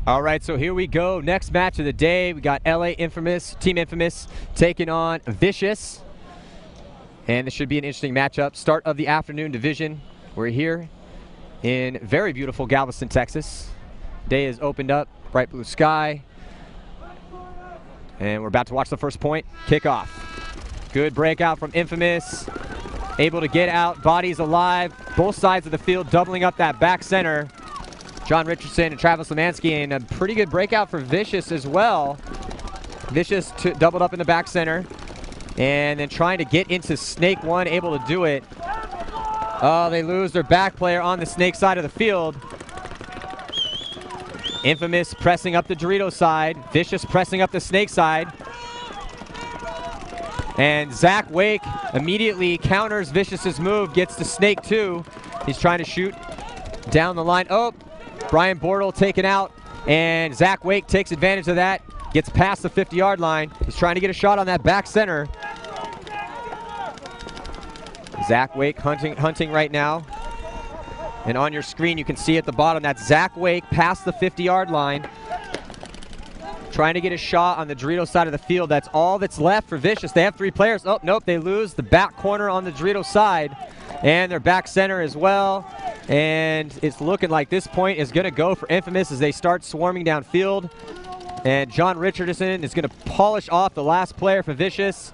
All right, so here we go. Next match of the day. We got LA Infamous, Team Infamous, taking on Vicious. And this should be an interesting matchup. Start of the afternoon division. We're here in very beautiful Galveston, Texas. Day is opened up, bright blue sky. And we're about to watch the first point kick off. Good breakout from Infamous. Able to get out, bodies alive. Both sides of the field doubling up that back center. John Richardson and Travis Lemansky, and a pretty good breakout for Vicious as well. Vicious doubled up in the back center. And then trying to get into Snake 1, able to do it. Oh, they lose their back player on the Snake side of the field. Infamous pressing up the Dorito side. Vicious pressing up the Snake side. And Zach Wake immediately counters Vicious's move, gets to Snake 2. He's trying to shoot down the line. Oh, Brian Bortle taken out, and Zach Wake takes advantage of that, gets past the 50-yard line. He's trying to get a shot on that back center. Zach Wake hunting right now. And on your screen, you can see at the bottom, that's Zach Wake past the 50-yard line. Trying to get a shot on the Dorito side of the field. That's all that's left for Vicious. They have 3 players. Oh, nope, they lose the back corner on the Dorito side. And their back center as well. And it's looking like this point is going to go for Infamous as they start swarming downfield. And John Richardson is going to polish off the last player for Vicious.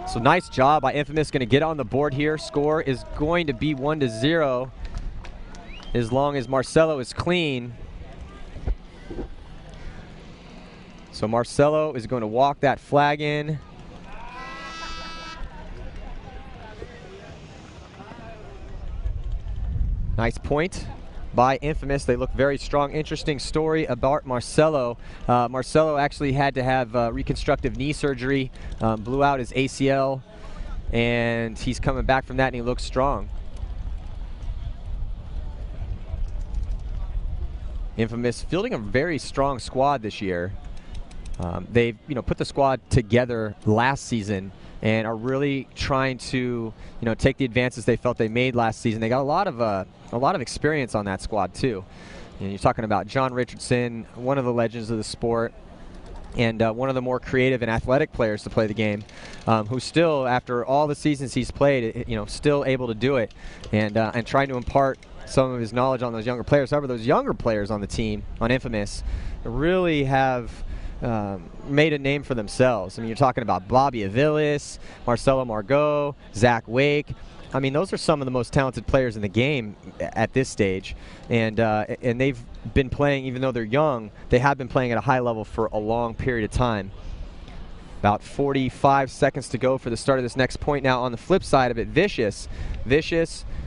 So nice job by Infamous, going to get on the board here. Score is going to be 1-0 as long as Marcelo is clean. So Marcelo is going to walk that flag in. Nice point by Infamous. They look very strong. Interesting story about Marcelo. Marcelo actually had to have reconstructive knee surgery, blew out his ACL, and he's coming back from that, and he looks strong. Infamous fielding a very strong squad this year. They've put the squad together last season and are really trying to take the advances they felt they made last season. They got a lot of experience on that squad too. And you're talking about John Richardson, one of the legends of the sport, and one of the more creative and athletic players to play the game, who still, after all the seasons he's played, still able to do it, and trying to impart some of his knowledge on those younger players. However, those younger players on the team, on Infamous, really have made a name for themselves. I mean, you're talking about Bobby Aviles, Marcelo Margot, Zach Wake. I mean, those are some of the most talented players in the game at this stage, and they've been playing, even though they're young, they have been playing at a high level for a long period of time. About 45 seconds to go for the start of this next point. Now, on the flip side of it, Vicious,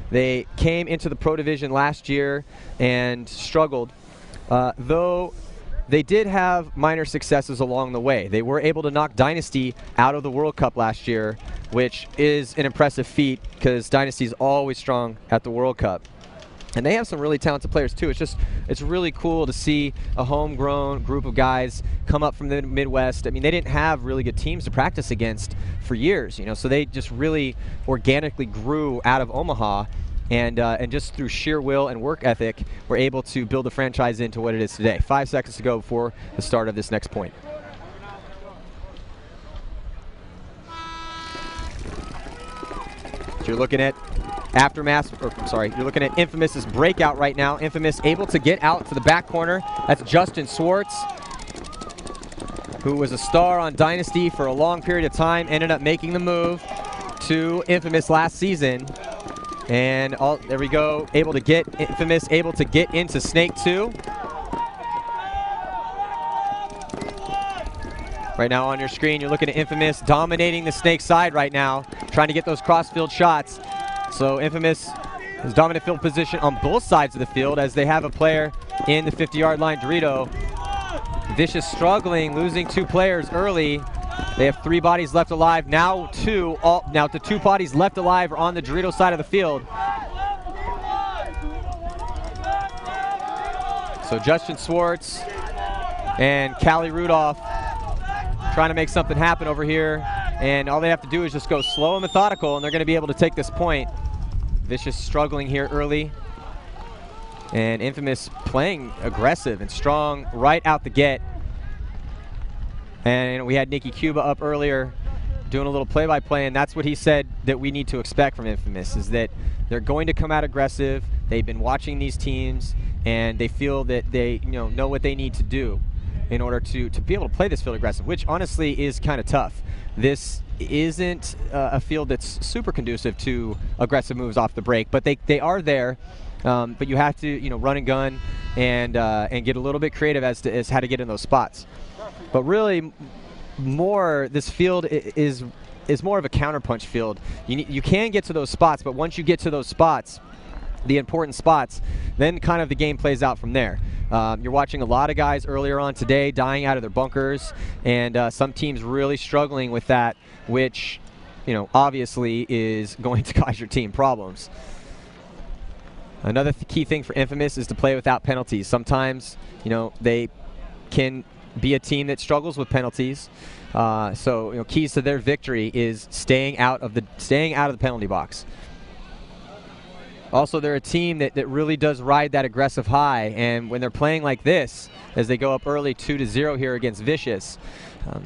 they came into the Pro Division last year and struggled, though they did have minor successes along the way. They were able to knock Dynasty out of the World Cup last year, which is an impressive feat because Dynasty is always strong at the World Cup. And they have some really talented players too. It's really cool to see a homegrown group of guys come up from the Midwest. I mean, they didn't have really good teams to practice against for years, so they just really organically grew out of Omaha. And just through sheer will and work ethic, we're able to build the franchise into what it is today. 5 seconds to go before the start of this next point. So you're looking at you're looking at Infamous's breakout right now. Infamous able to get out to the back corner. That's Justin Swartz, who was a star on Dynasty for a long period of time, ended up making the move to Infamous last season. And there we go, Infamous able to get into Snake 2. Right now on your screen, you're looking at Infamous dominating the Snake side right now, trying to get those cross-field shots. So Infamous is dominant field position on both sides of the field as they have a player in the 50-yard line, Dorito. Vicious struggling, losing 2 players early. They have 3 bodies left alive. Now the 2 bodies left alive are on the Dorito side of the field. So Justin Swartz and Callie Rudolph trying to make something happen over here. And all they have to do is just go slow and methodical, and they're going to be able to take this point. Vicious struggling here early. And Infamous playing aggressive and strong right out the get. And we had Nikki Cuba up earlier doing a little play-by-play, and that's what he said that we need to expect from Infamous, is that they're going to come out aggressive. They've been watching these teams, and they feel that they know what they need to do in order to be able to play this field aggressive, which honestly is kind of tough. This isn't a field that's super conducive to aggressive moves off the break, but they are there. But you have to run and gun and get a little bit creative as how to get in those spots. But really, this field is more of a counterpunch field. You can get to those spots, but once you get to those spots, the important spots, then kind of the game plays out from there. You're watching a lot of guys earlier on today dying out of their bunkers, and some teams really struggling with that, which obviously is going to cause your team problems. Another key thing for Infamous is to play without penalties. Sometimes they can be a team that struggles with penalties. So keys to their victory is staying out of the penalty box. Also, they're a team that really does ride that aggressive high, and when they're playing like this, as they go up early 2-0 here against Vicious,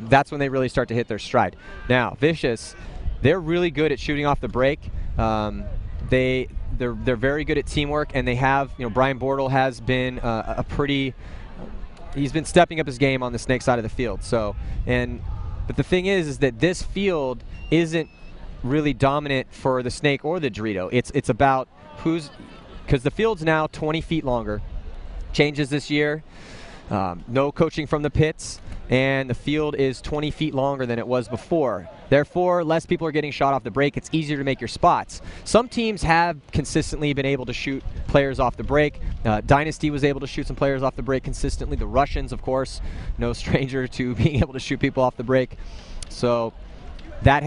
that's when they really start to hit their stride. Now, Vicious, they're really good at shooting off the break. They're very good at teamwork, and they have Brian Bortle has been he's been stepping up his game on the Snake side of the field. But the thing is that this field isn't really dominant for the Snake or the Dorito. It's about because the field's now 20 feet longer. Changes this year. No coaching from the pits, and the field is 20 feet longer than it was before. Therefore, less people are getting shot off the break. It's easier to make your spots. Some teams have consistently been able to shoot players off the break. Dynasty was able to shoot some players off the break consistently. The Russians, of course, no stranger to being able to shoot people off the break. So that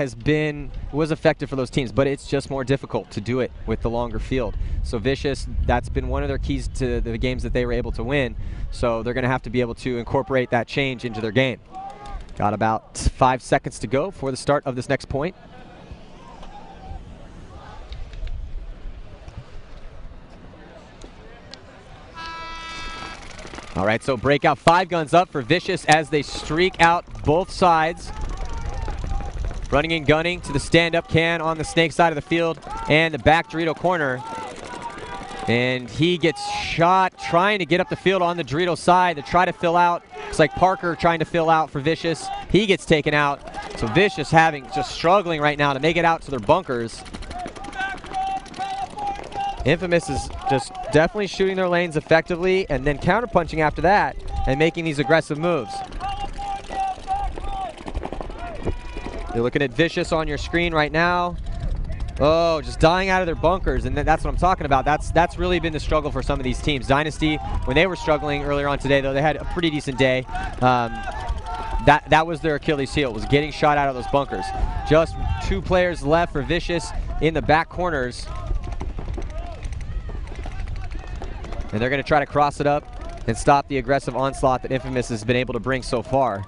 was effective for those teams, but it's just more difficult to do it with the longer field. So Vicious, that's been one of their keys to the games that they were able to win. So they're going to have to be able to incorporate that change into their game. Got about 5 seconds to go for the start of this next point. All right, so breakout 5 guns up for Vicious as they streak out both sides. Running and gunning to the stand-up can on the Snake side of the field and the back Dorito corner. And he gets shot trying to get up the field on the Dorito side to try to fill out. It's like Parker trying to fill out for Vicious. He gets taken out. So Vicious just struggling right now to make it out to their bunkers. Infamous is just definitely shooting their lanes effectively and then counterpunching after that and making these aggressive moves. You're looking at Vicious on your screen right now. Oh, just dying out of their bunkers, and that's what I'm talking about. That's really been the struggle for some of these teams. Dynasty, when they were struggling earlier on today, though, they had a pretty decent day. That was their Achilles heel, was getting shot out of those bunkers. Just 2 players left for Vicious in the back corners. And they're going to try to cross it up and stop the aggressive onslaught that Infamous has been able to bring so far.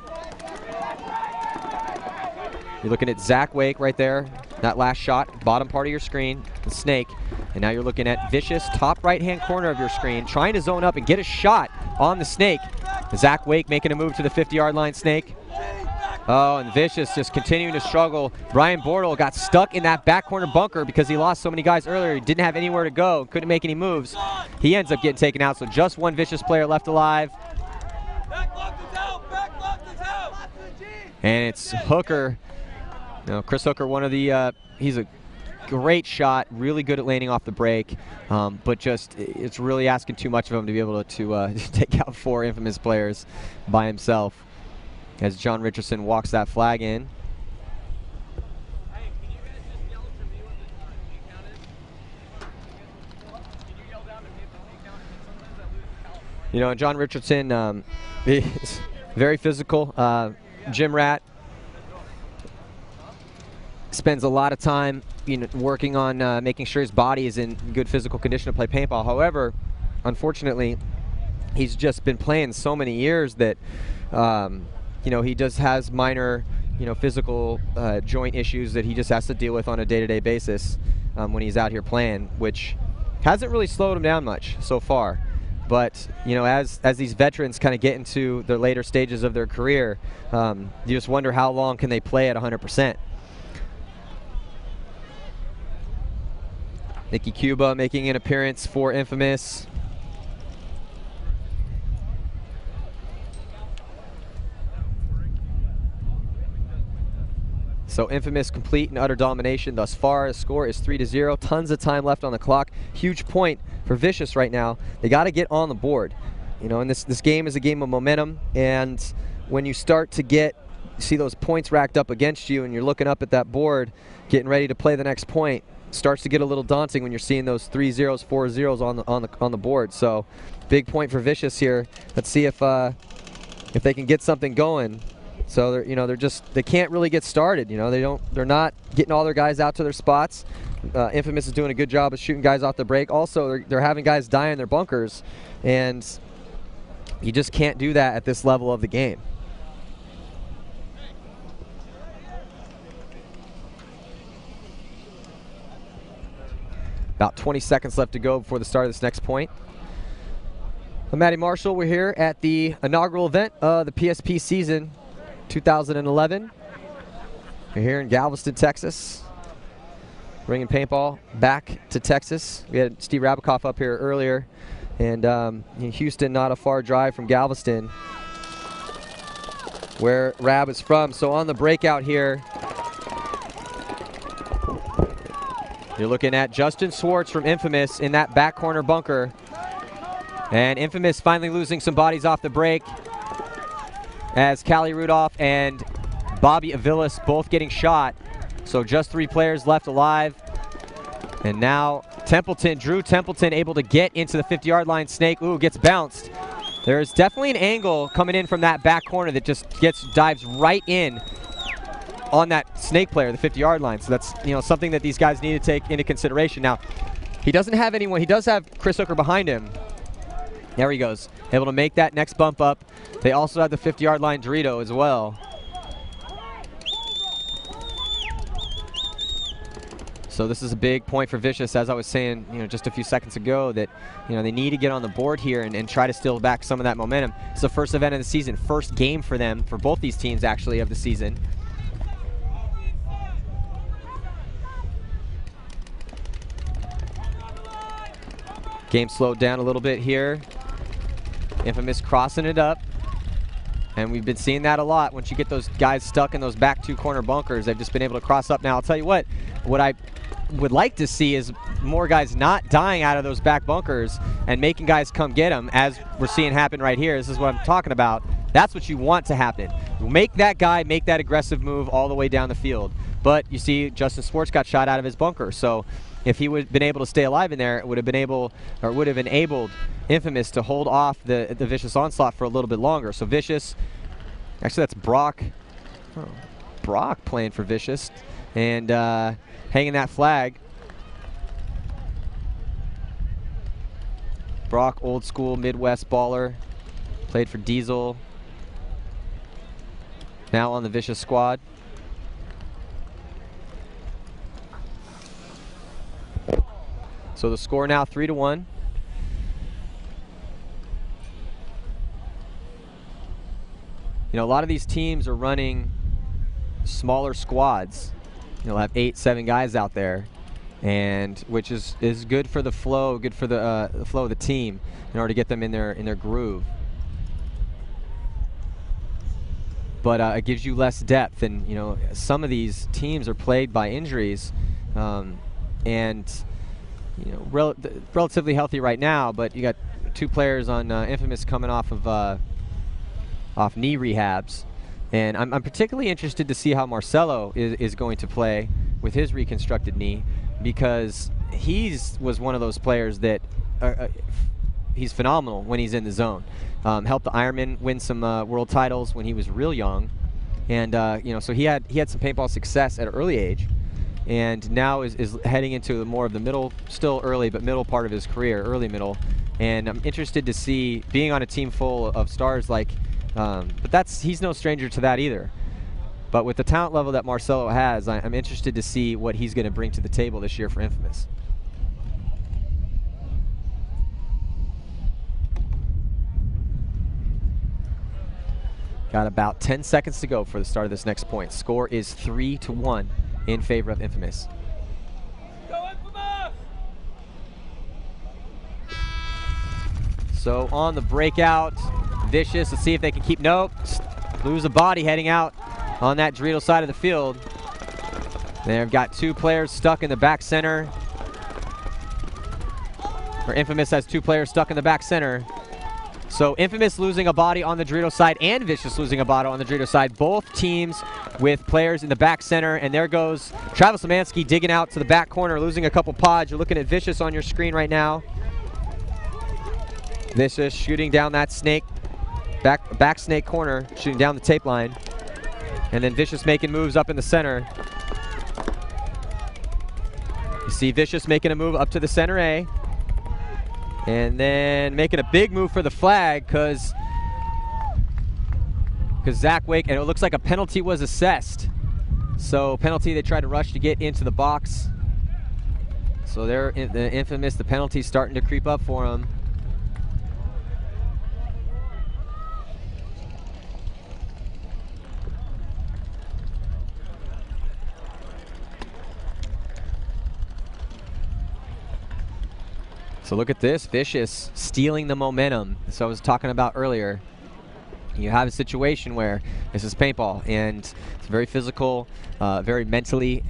You're looking at Zach Wake right there. That last shot, bottom part of your screen, the Snake. And now you're looking at Vicious, top right-hand corner of your screen, trying to zone up and get a shot on the Snake. Zach Wake making a move to the 50-yard line, Snake. Oh, and Vicious just continuing to struggle. Brian Bortle got stuck in that back corner bunker because he lost so many guys earlier. He didn't have anywhere to go, couldn't make any moves. He ends up getting taken out, so just one Vicious player left alive. And it's Hooker. Chris Hooker, he's a great shot, really good at landing off the break, but just it's really asking too much of him to be able to take out 4 Infamous players by himself as John Richardson walks that flag in. John Richardson is very physical, gym rat. Spends a lot of time working on making sure his body is in good physical condition to play paintball. However, unfortunately, he's just been playing so many years that he just has minor physical joint issues that he just has to deal with on a day-to-day basis when he's out here playing, which hasn't really slowed him down much so far. But, you know, as these veterans kind of get into the later stages of their career, you just wonder how long can they play at 100%. Nicky Cuba making an appearance for Infamous. So Infamous complete and utter domination thus far. The score is 3-0. Tons of time left on the clock. Huge point for Vicious right now. They got to get on the board. You know, and this game is a game of momentum. And when you start to see those points racked up against you, and you're looking up at that board, getting ready to play the next point, it starts to get a little daunting when you're seeing those 3 zeros, 4 zeros on the board. So big point for Vicious here. Let's see if they can get something going. So they can't really get started. You know, they're not getting all their guys out to their spots. Infamous is doing a good job of shooting guys off the break. Also, they're having guys die in their bunkers, and you just can't do that at this level of the game. About 20 seconds left to go before the start of this next point. I'm Matty Marshall. We're here at the inaugural event of the PSP season 2011. We're here in Galveston, Texas, bringing paintball back to Texas. We had Steve Rabikoff up here earlier, and Houston, not a far drive from Galveston, where Rab is from. So on the breakout here, you're looking at Justin Swartz from Infamous in that back corner bunker, and Infamous finally losing some bodies off the break, as Callie Rudolph and Bobby Avilas both getting shot. So just 3 players left alive. And now Drew Templeton able to get into the 50-yard line. Snake, gets bounced. There's definitely an angle coming in from that back corner that just dives right in on that Snake player, the 50-yard line. So that's, you know, something that these guys need to take into consideration. Now, he doesn't have anyone. He does have Chris Hooker behind him. There he goes, able to make that next bump up. They also have the 50-yard line Dorito as well. So this is a big point for Vicious, as I was saying, you know, just a few seconds ago, that, you know, they need to get on the board here and try to steal back some of that momentum. It's the first event of the season, first game for them, for both these teams actually, of the season. Game slowed down a little bit here. Infamous crossing it up. And we've been seeing that a lot. Once you get those guys stuck in those back 2 corner bunkers, they've just been able to cross up. Now, I'll tell you what I would like to see is more guys not dying out of those back bunkers and making guys come get them, as we're seeing happen right here. This is what I'm talking about. That's what you want to happen. Make that guy make that aggressive move all the way down the field. But you see, Justin Swartz got shot out of his bunker. So if he would have been able to stay alive in there, it would have enabled Infamous to hold off the Vicious onslaught for a little bit longer. So Vicious, actually that's Brock. Oh, Brock playing for Vicious and hanging that flag. Brock, old school Midwest baller, played for Diesel, now on the Vicious squad. So the score now 3-1. You know, a lot of these teams are running smaller squads. You'll have 8, 7 guys out there, and which is good for the flow, good for the flow of the team in order to get them in their groove. But it gives you less depth, and you know, some of these teams are plagued by injuries, and you know, relatively healthy right now, but you got 2 players on Infamous coming off of knee rehabs. And I'm particularly interested to see how Marcelo is going to play with his reconstructed knee, because was one of those players that he's phenomenal when he's in the zone. Helped the Ironman win some world titles when he was real young, and you know, so he had some paintball success at an early age, and now is heading into more of the middle, still early, but middle part of his career, early middle. And I'm interested to see, being on a team full of stars like, but he's no stranger to that either. But with the talent level that Marcelo has, I'm interested to see what he's going to bring to the table this year for Infamous. Got about 10 seconds to go for the start of this next point. Score is 3-1 in favor of Infamous. Go Infamous! So on the breakout, Vicious, let's see if they can keep, nope, lose a body heading out on that Dorito side of the field. They've got 2 players stuck in the back center. Or Infamous has 2 players stuck in the back center. So Infamous losing a body on the Dorito side and Vicious losing a body on the Dorito side. Both teams with players in the back center. And there goes Travis Lemansky digging out to the back corner, losing a couple pods. You're looking at Vicious on your screen right now. Vicious shooting down that snake, back snake corner, shooting down the tape line. And then Vicious making moves up in the center. You see Vicious making a move up to the center A. And then making a big move for the flag because Zach Wake, and it looks like a penalty was assessed. So penalty, they tried to rush to get into the box. So they're the Infamous, the penalty's starting to creep up for them. So look at this, Vicious stealing the momentum. So I was talking about earlier. You have a situation where this is paintball, and it's very physical, very mentally,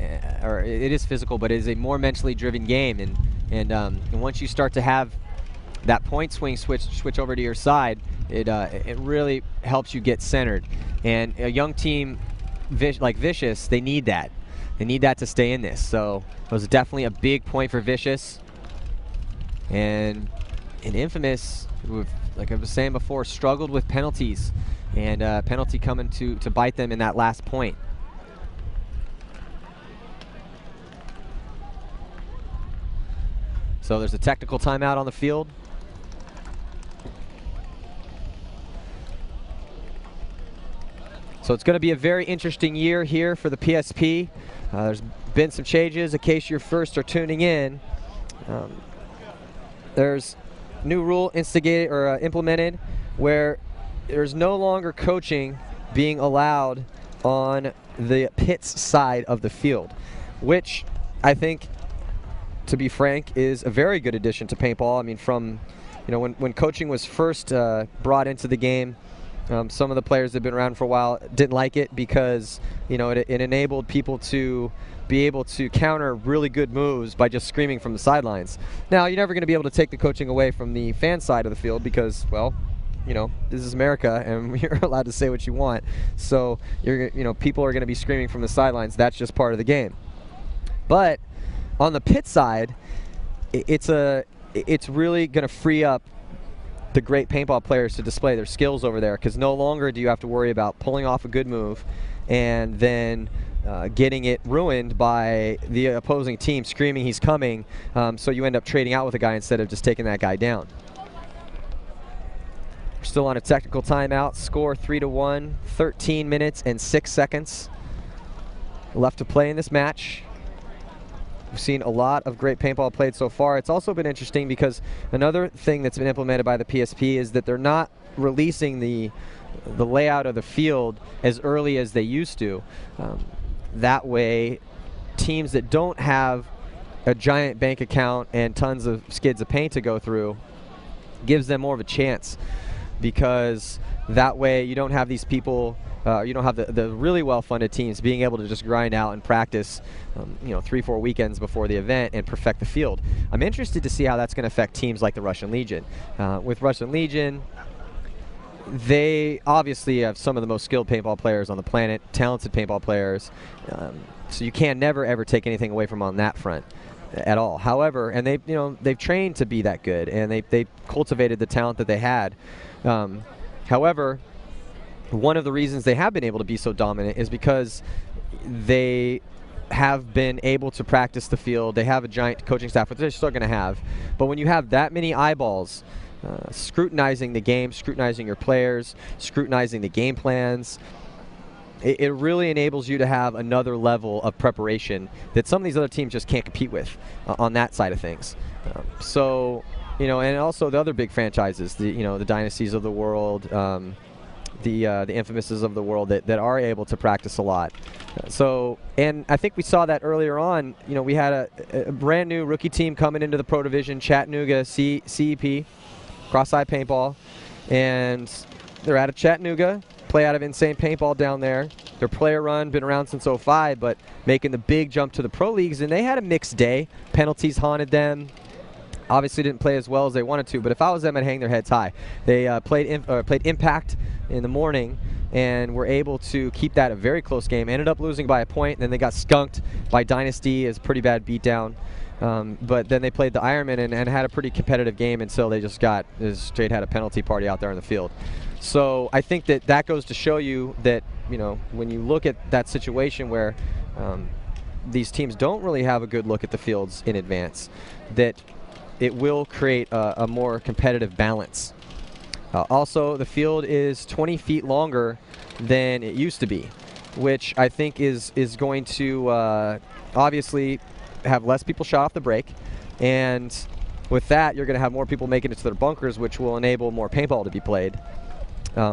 or it is physical, but it is a more mentally driven game. And once you start to have that point swing switch over to your side, it really helps you get centered. And a young team like Vicious, they need that. They need that to stay in this. So it was definitely a big point for Vicious. And in Infamous, like I was saying before, struggled with penalties, and penalty coming to bite them in that last point. So there's a technical timeout on the field. So it's going to be a very interesting year here for the PSP. There's been some changes in case you're first or tuning in. There's new rule implemented where there's no longer coaching being allowed on the pits side of the field, which I think, to be frank, is a very good addition to paintball. I mean, from, you know, when coaching was first brought into the game, some of the players that have been around for a while didn't like it because, you know, it enabled people to be able to counter really good moves by just screaming from the sidelines. Now, you're never going to be able to take the coaching away from the fan side of the field because, well, you know, this is America and you're allowed to say what you want. So, people are going to be screaming from the sidelines. That's just part of the game. But on the pit side, it's really going to free up the great paintball players to display their skills over there, because no longer do you have to worry about pulling off a good move and then getting it ruined by the opposing team screaming he's coming, so you end up trading out with a guy instead of just taking that guy down. We're still on a technical timeout. Score 3-1, 13 minutes and 6 seconds left to play in this match. We've seen a lot of great paintball played so far. It's also been interesting because another thing that's been implemented by the PSP is that they're not releasing the layout of the field as early as they used to. That way, teams that don't have a giant bank account and tons of skids of paint to go through gives them more of a chance, because that way you don't have these people, you don't have the really well-funded teams being able to just grind out and practice 3-4 weekends before the event and perfect the field. I'm interested to see how that's going to affect teams like the Russian Legion. With Russian Legion, they obviously have some of the most skilled paintball players on the planet, talented paintball players, so you can never ever take anything away from them on that front at all. However, and they've trained to be that good, and they cultivated the talent that they had. However, one of the reasons they have been able to be so dominant is because they have been able to practice the field. They have a giant coaching staff, which they're still going to have. But when you have that many eyeballs scrutinizing the game, scrutinizing your players, scrutinizing the game plans, it really enables you to have another level of preparation that some of these other teams just can't compete with on that side of things. And also the other big franchises, the dynasties of the world, the Infamouses of the world that are able to practice a lot. So, and I think we saw that earlier on. You know, we had a brand new rookie team coming into the Pro Division, Chattanooga CEP, Cross-Eye Paintball, and they're out of Chattanooga, play out of Insane Paintball down there. Their player run, been around since '05, but making the big jump to the pro leagues, and they had a mixed day. Penalties haunted them. Obviously didn't play as well as they wanted to, but if I was them, I'd hang their heads high. They played Impact in the morning and were able to keep that a very close game. Ended up losing by a point, and then they got skunked by Dynasty as a pretty bad beatdown. But then they played the Ironman and had a pretty competitive game until they just had a penalty party out there on the field. So I think that goes to show you that, you know, when you look at that situation where these teams don't really have a good look at the fields in advance, that it will create a more competitive balance. Also, the field is 20 feet longer than it used to be, which I think is going to obviously have less people shot off the break, and with that, you're going to have more people making it to their bunkers, which will enable more paintball to be played,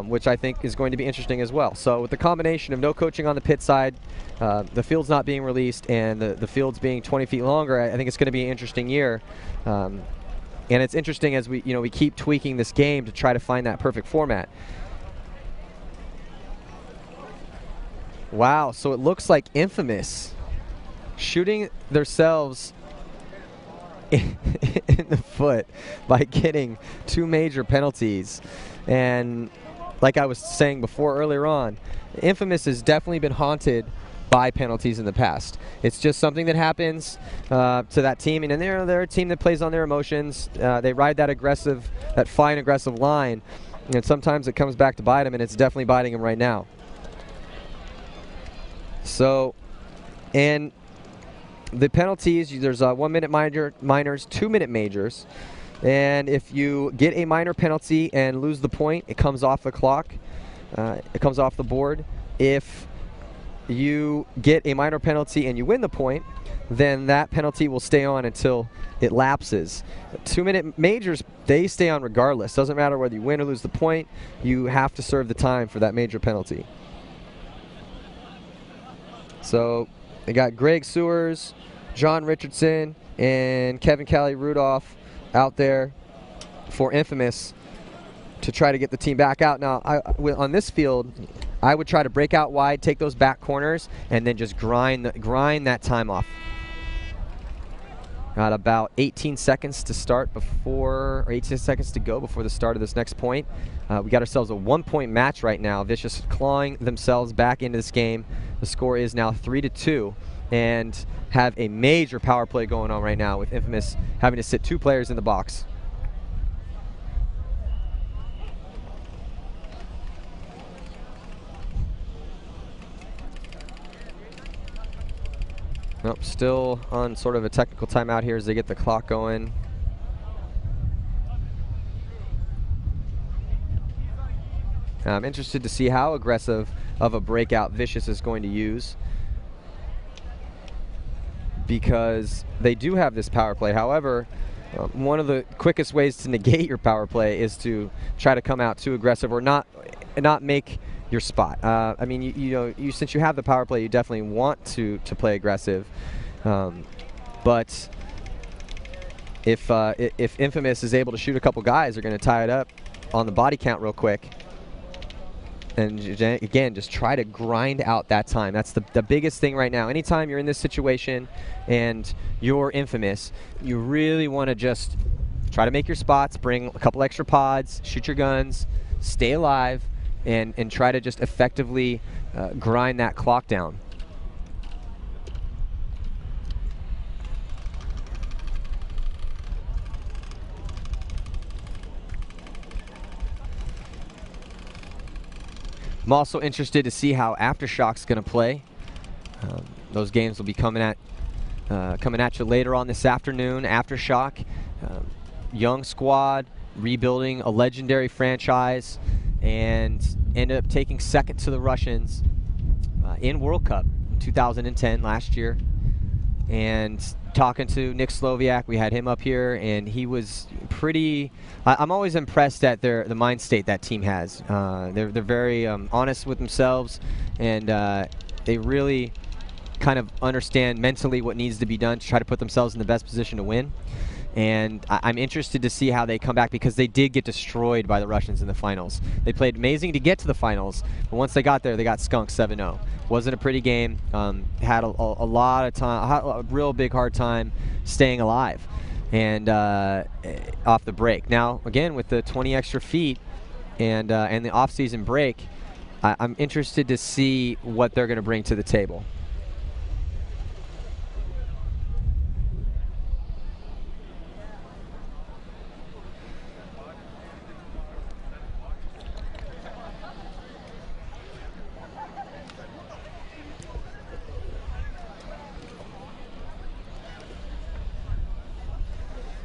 which I think is going to be interesting as well. So with the combination of no coaching on the pit side, the field's not being released, and the field's being 20 feet longer, I think it's going to be an interesting year. And it's interesting as we keep tweaking this game to try to find that perfect format. Wow, so it looks like Infamous shooting themselves in the foot by getting 2 major penalties. And like I was saying before earlier on, Infamous has definitely been haunted by penalties in the past. It's just something that happens to that team, and they're a team that plays on their emotions. They ride that fine aggressive line, and sometimes it comes back to bite them, and it's definitely biting them right now. So, and the penalties, there's 1 minute minors, 2 minute majors, and if you get a minor penalty and lose the point, it comes off the clock, it comes off the board. If you get a minor penalty and you win the point, then that penalty will stay on until it lapses. 2 minute majors, they stay on regardless. Doesn't matter whether you win or lose the point, you have to serve the time for that major penalty. So they got Greg Sewers, John Richardson, and Kevin Callie Rudolph out there for Infamous to try to get the team back out. Now, on this field, I would try to break out wide, take those back corners, and then just grind that time off. Got about 18 seconds to start or 18 seconds to go before the start of this next point. We got ourselves a 1-point match right now. Vicious clawing themselves back into this game. The score is now 3-2, and have a major power play going on right now with Infamous having to sit 2 players in the box. Nope, still on sort of a technical timeout here as they get the clock going. I'm interested to see how aggressive of a breakout Vicious is going to use, because they do have this power play. However, one of the quickest ways to negate your power play is to try to come out too aggressive or not make your spot. I mean, you since you have the power play, you definitely want to play aggressive. But if Infamous is able to shoot a couple guys, they're going to tie it up on the body count real quick. And again, just try to grind out that time. That's the biggest thing right now. Anytime you're in this situation and you're Infamous, you really want to just try to make your spots, bring a couple extra pods, shoot your guns, stay alive, and try to just effectively grind that clock down. I'm also interested to see how Aftershock's going to play. Those games will be coming at you later on this afternoon. Aftershock, young squad, rebuilding a legendary franchise, and ended up taking second to the Russians in World Cup 2010 last year. And talking to Nick Sloviak, we had him up here, and he was pretty. I'm always impressed at the mind state that team has. They're very honest with themselves, and they really kind of understand mentally what needs to be done to try to put themselves in the best position to win. And I'm interested to see how they come back, because they did get destroyed by the Russians in the finals. They played amazing to get to the finals, but once they got there, they got skunked 7-0. Wasn't a pretty game. Had a lot of time, a real big hard time staying alive, and off the break. Now, again, with the 20 extra feet and the off-season break, I'm interested to see what they're going to bring to the table.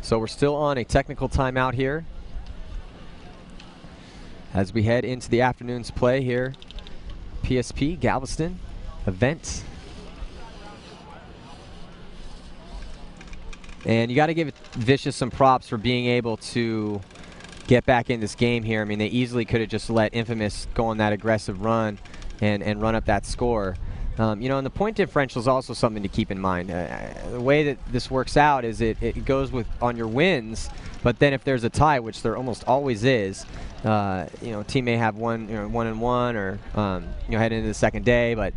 So we're still on a technical timeout here as we head into the afternoon's play here. PSP Galveston event. And you got to give Vicious some props for being able to get back in this game here. I mean, they easily could have just let Infamous go on that aggressive run and run up that score. You know, and the point differential is also something to keep in mind. The way that this works out is it goes with on your wins, but then if there's a tie, which there almost always is, you know, team may have 1-1 or head into the second day. But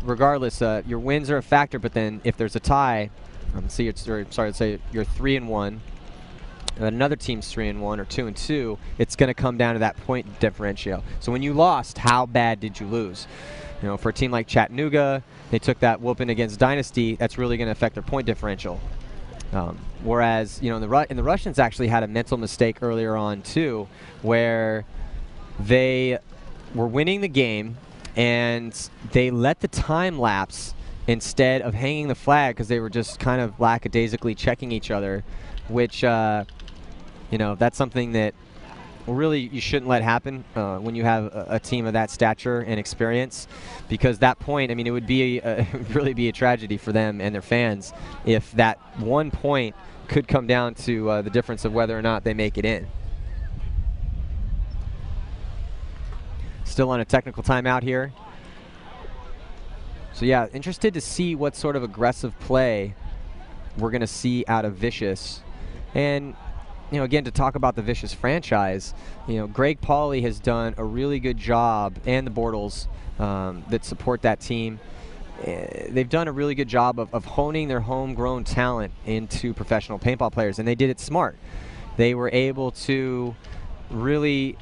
regardless, your wins are a factor. But then if there's a tie, let's say you're 3-1. Another team's 3-1 or 2-2. It's going to come down to that point differential. So when you lost, how bad did you lose? You know, for a team like Chattanooga, they took that whooping against Dynasty. That's really going to affect their point differential. Whereas, you know, the Russians actually had a mental mistake earlier on too, where they were winning the game and they let the time lapse instead of hanging the flag, because they were just kind of lackadaisically checking each other, which you know, that's something that really you shouldn't let happen when you have a team of that stature and experience, because that point, I mean, it would be really be a tragedy for them and their fans if that 1 point could come down to the difference of whether or not they make it in. Still on a technical timeout here. So yeah, interested to see what sort of aggressive play we're going to see out of Vicious. And you know, again, to talk about the Vicious franchise, you know, Greg Pauly has done a really good job, and the Bortles that support that team. They've done a really good job of honing their homegrown talent into professional paintball players, and they did it smart. They were able to really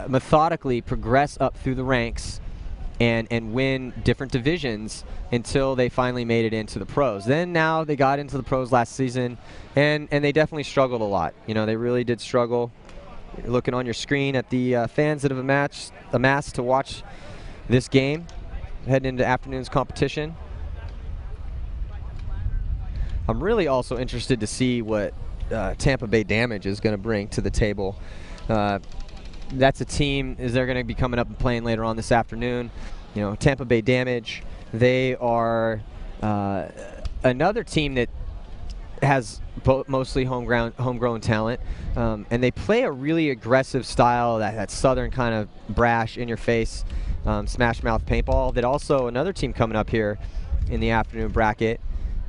methodically progress up through the ranks and win different divisions until they finally made it into the pros. Then now they got into the pros last season, and they definitely struggled a lot. You know, they really did struggle. You're looking on your screen at the fans that have amassed to watch this game, heading into afternoon's competition. I'm really also interested to see what Tampa Bay Damage is going to bring to the table. That's a team they're going to be coming up and playing later on this afternoon. You know, Tampa Bay Damage, they are another team that has mostly homegrown talent, and they play a really aggressive style, that southern kind of brash, in-your-face, smash mouth paintball. That also another team coming up here in the afternoon bracket.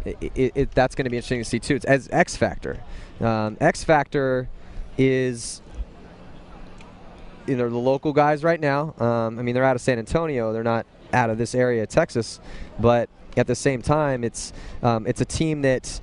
That's going to be interesting to see too. It's as X Factor. X Factor is, you know, the local guys right now. I mean, they're out of San Antonio. They're not out of this area of Texas. But at the same time, it's a team that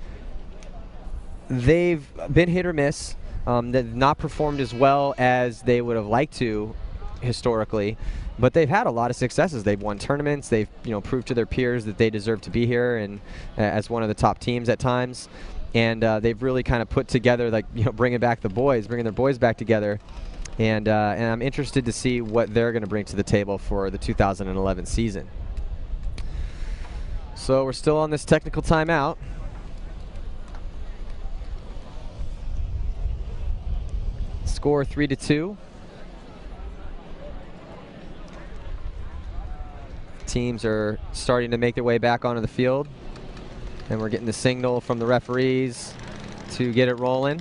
they've been hit or miss. They've not performed as well as they would have liked to historically. But they've had a lot of successes. They've won tournaments. They've, you know, proved to their peers that they deserve to be here and as one of the top teams at times. And they've really kind of put together, like, you know, bringing their boys back together. And I'm interested to see what they're going to bring to the table for the 2011 season. So we're still on this technical timeout. Score 3-2. teams are starting to make their way back onto the field. And we're getting the signal from the referees to get it rolling.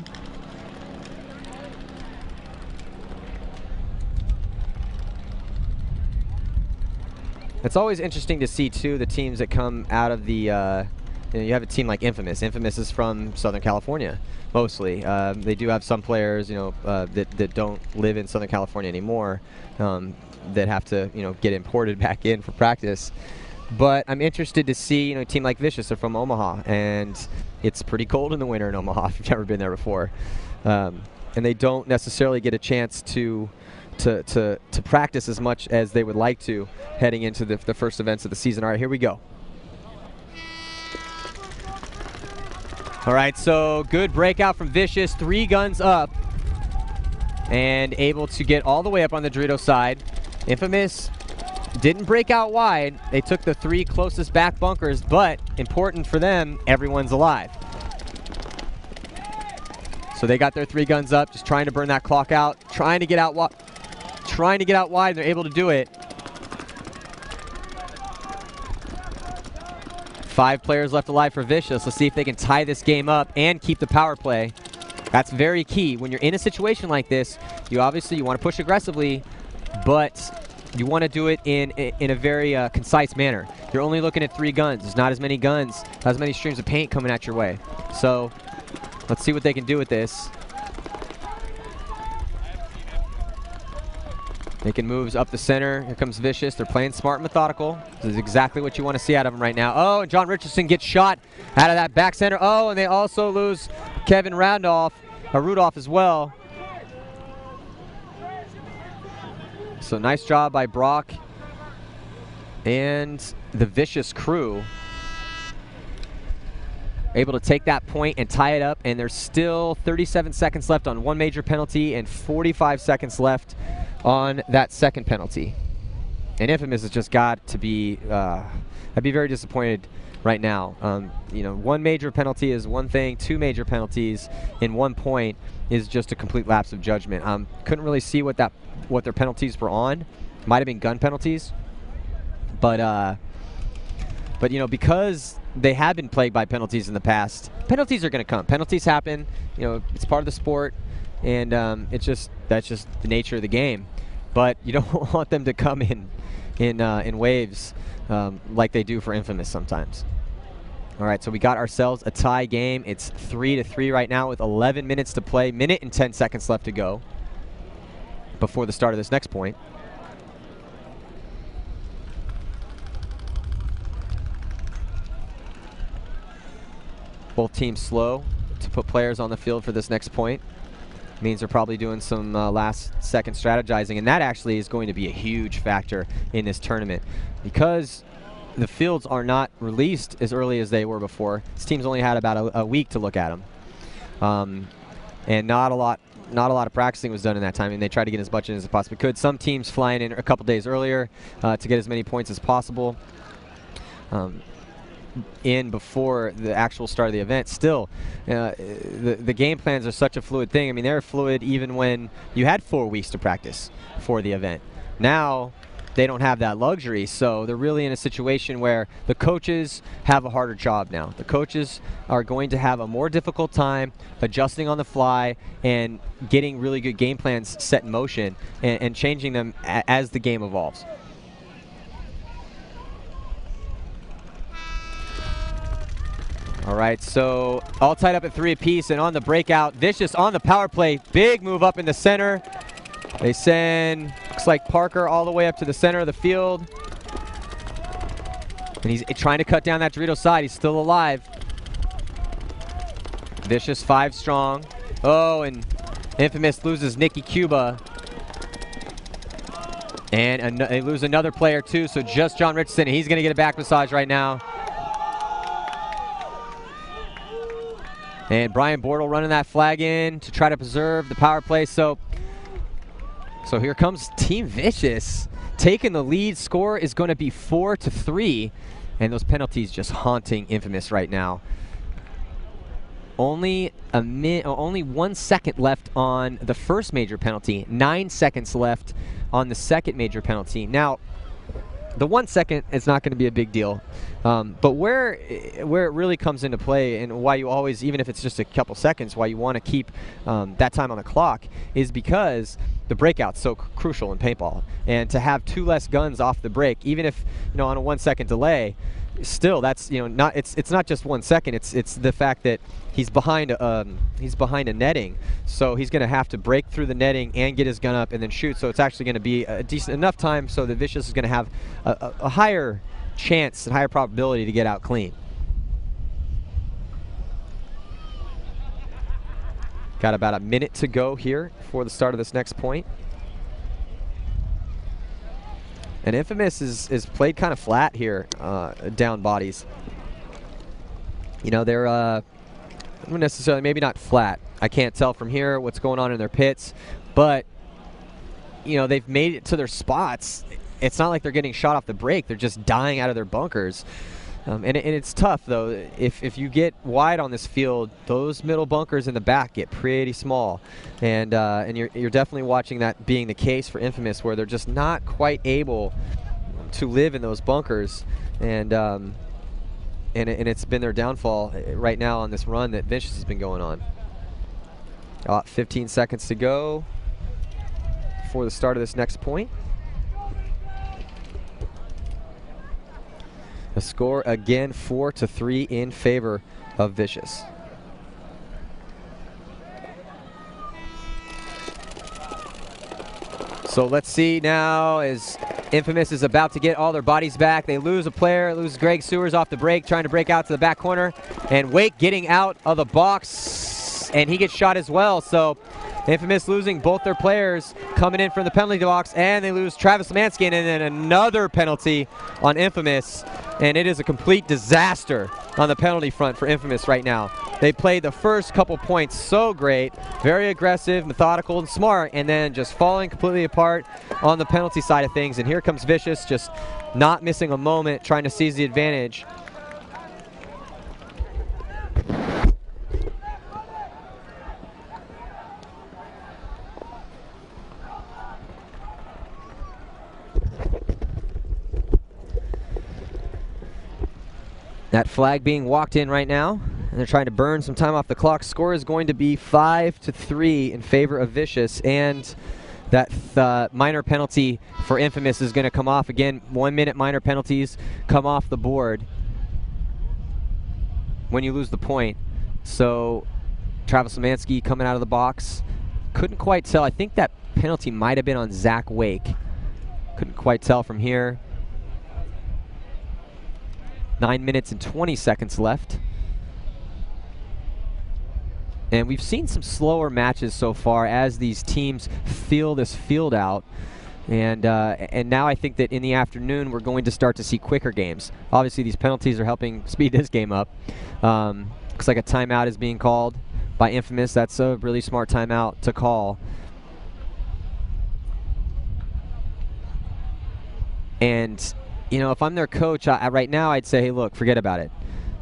It's always interesting to see, too, the teams that come out of the, you have a team like Infamous. Infamous is from Southern California, mostly. They do have some players, that don't live in Southern California anymore, that have to, get imported back in for practice. But I'm interested to see, a team like Vicious are from Omaha, and it's pretty cold in the winter in Omaha if you've never been there before. And they don't necessarily get a chance to practice as much as they would like to heading into the first events of the season. All right, here we go. All right, so good breakout from Vicious, 3 guns up, and able to get all the way up on the Dorito side. Infamous didn't break out wide. They took the 3 closest back bunkers, but important for them, everyone's alive. So they got their 3 guns up, just trying to burn that clock out, trying to get out wide, and they're able to do it. 5 players left alive for Vicious. Let's see if they can tie this game up and keep the power play. That's very key. When you're in a situation like this, you want to push aggressively, but you want to do it in a very concise manner. You're only looking at 3 guns. There's not as many guns, not as many streams of paint coming at your way. So let's see what they can do with this. Making moves up the center. Here comes Vicious. They're playing smart and methodical. This is exactly what you want to see out of them right now. Oh, and John Richardson gets shot out of that back center. Oh, and they also lose Kevin Rudolph as well. So nice job by Brock and the Vicious crew. Able to take that point and tie it up, and there's still 37 seconds left on 1 major penalty and 45 seconds left on that second penalty. And Infamous has just got to be, I'd be very disappointed right now. 1 major penalty is one thing, 2 major penalties in 1 point is just a complete lapse of judgment. Couldn't really see what their penalties were on. Might have been gun penalties, but because they have been plagued by penalties in the past, penalties are going to come. Penalties happen. It's part of the sport, and that's just the nature of the game. But you don't want them to come in waves like they do for Infamous sometimes. All right, so we got ourselves a tie game. It's 3-3 right now with 11 minutes to play, minute and 10 seconds left to go before the start of this next point. Both teams slow to put players on the field for this next point. Means they're probably doing some last-second strategizing, and that actually is going to be a huge factor in this tournament because the fields are not released as early as they were before. This team's only had about a week to look at them, and not a lot of practicing was done in that time, and they tried to get as much in as they possibly could. Some teams flying in a couple days earlier to get as many points as possible. In before the actual start of the event. Still, the game plans are such a fluid thing. I mean, they're fluid even when you had 4 weeks to practice for the event. Now, they don't have that luxury, so they're really in a situation where the coaches have a harder job now. The coaches are going to have a more difficult time adjusting on the fly and getting really good game plans set in motion and changing them as the game evolves. All right, so all tied up at 3 apiece, and on the breakout, Vicious on the power play. Big move up in the center. They send, looks like Parker all the way up to the center of the field. And he's trying to cut down that Dorito side. He's still alive. Vicious 5 strong. Oh, and Infamous loses Nicky Cuba. And they lose another player too, so just John Richardson. He's going to get a back massage right now. And Brian Bortle running that flag in to try to preserve the power play. So here comes Team Vicious taking the lead. Score is going to be 4-3, and those penalties just haunting Infamous right now. Only 1 second left on the first major penalty. 9 seconds left on the second major penalty. Now, the 1 second is not going to be a big deal. But where it really comes into play, and why you always, even if it's just a couple seconds, why you want to keep that time on the clock, is because the breakout's so crucial in paintball. And to have 2 less guns off the break, even if on a 1 second delay, still that's not it's not just 1 second. It's the fact that he's behind a netting, so he's going to have to break through the netting and get his gun up and then shoot. So it's actually going to be a decent enough time so that Vicious is going to have a higher chance and higher probability to get out clean. Got about a minute to go here for the start of this next point. And Infamous is played kind of flat here, down bodies. They're not necessarily, maybe not flat. I can't tell from here what's going on in their pits, but they've made it to their spots. It's not like they're getting shot off the break. They're just dying out of their bunkers. And it's tough, though. If you get wide on this field, those middle bunkers in the back get pretty small. And you're definitely watching that being the case for Infamous, where they're just not quite able to live in those bunkers. And it's been their downfall right now on this run that Vicious has been going on. 15 seconds to go before the start of this next point. The score again 4-3 in favor of Vicious. So let's see now as Infamous is about to get all their bodies back. They lose a player, lose Greg Sewers off the break, trying to break out to the back corner. And Wake getting out of the box, and he gets shot as well. So Infamous losing both their players coming in from the penalty box, and they lose Travis Lemansky, and then another penalty on Infamous. And it is a complete disaster on the penalty front for Infamous right now. They played the first couple points so great, very aggressive, methodical, and smart, and then just falling completely apart on the penalty side of things. And here comes Vicious, just not missing a moment, trying to seize the advantage. That flag being walked in right now, and they're trying to burn some time off the clock. Score is going to be 5-3 in favor of Vicious, and that minor penalty for Infamous is going to come off again. 1 minute minor penalties come off the board when you lose the point. So Travis Lemansky coming out of the box. Couldn't quite tell. I think that penalty might have been on Zach Wake. Couldn't quite tell from here. 9 minutes and 20 seconds left. And we've seen some slower matches so far as these teams feel this field out. And now I think that in the afternoon we're going to start to see quicker games. Obviously these penalties are helping speed this game up. Looks like a timeout is being called by Infamous. That's a really smart timeout to call. And if I'm their coach, right now I'd say, hey, look, forget about it.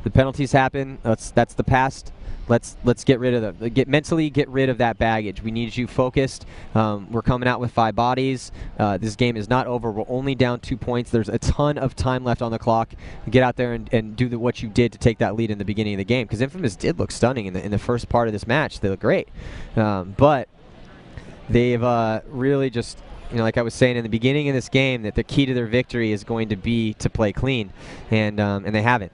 The penalties happen. That's the past. Let's get rid of mentally get rid of that baggage. We need you focused. We're coming out with 5 bodies. This game is not over. We're only down 2 points. There's a ton of time left on the clock. Get out there and do what you did to take that lead in the beginning of the game. Because Infamous did look stunning in the first part of this match. They look great, but they've really just. Like I was saying in the beginning of this game, that the key to their victory is going to be to play clean, and they haven't.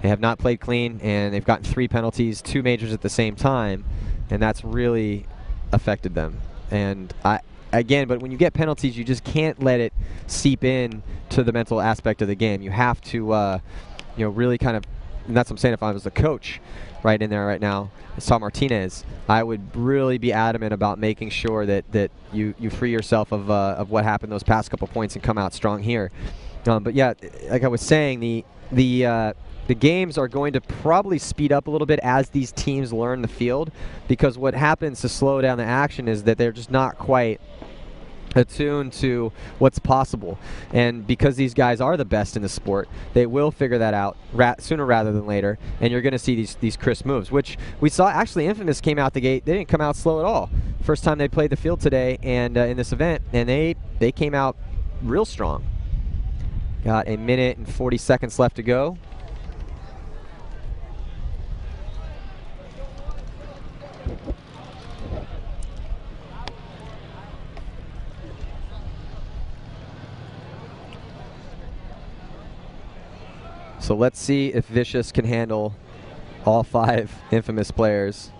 They have not played clean, and they've gotten 3 penalties, 2 majors at the same time, and that's really affected them. And but when you get penalties, you just can't let it seep in to the mental aspect of the game. You have to, really kind of, and that's what I'm saying. If I was the coach right in there right now, Tom Martinez, I would really be adamant about making sure that you free yourself of what happened those past couple points and come out strong here. But yeah, like I was saying, the games are going to probably speed up a little bit as these teams learn the field, because what happens to slow down the action is that they're just not quite attuned to what's possible. And because these guys are the best in the sport, they will figure that out sooner rather than later, and you're going to see these crisp moves, which we saw. Actually, Infamous came out the gate. They didn't come out slow at all. First time they played the field today and in this event, and they came out real strong. Got a minute and 40 seconds left to go. So let's see if Vicious can handle all 5 Infamous players.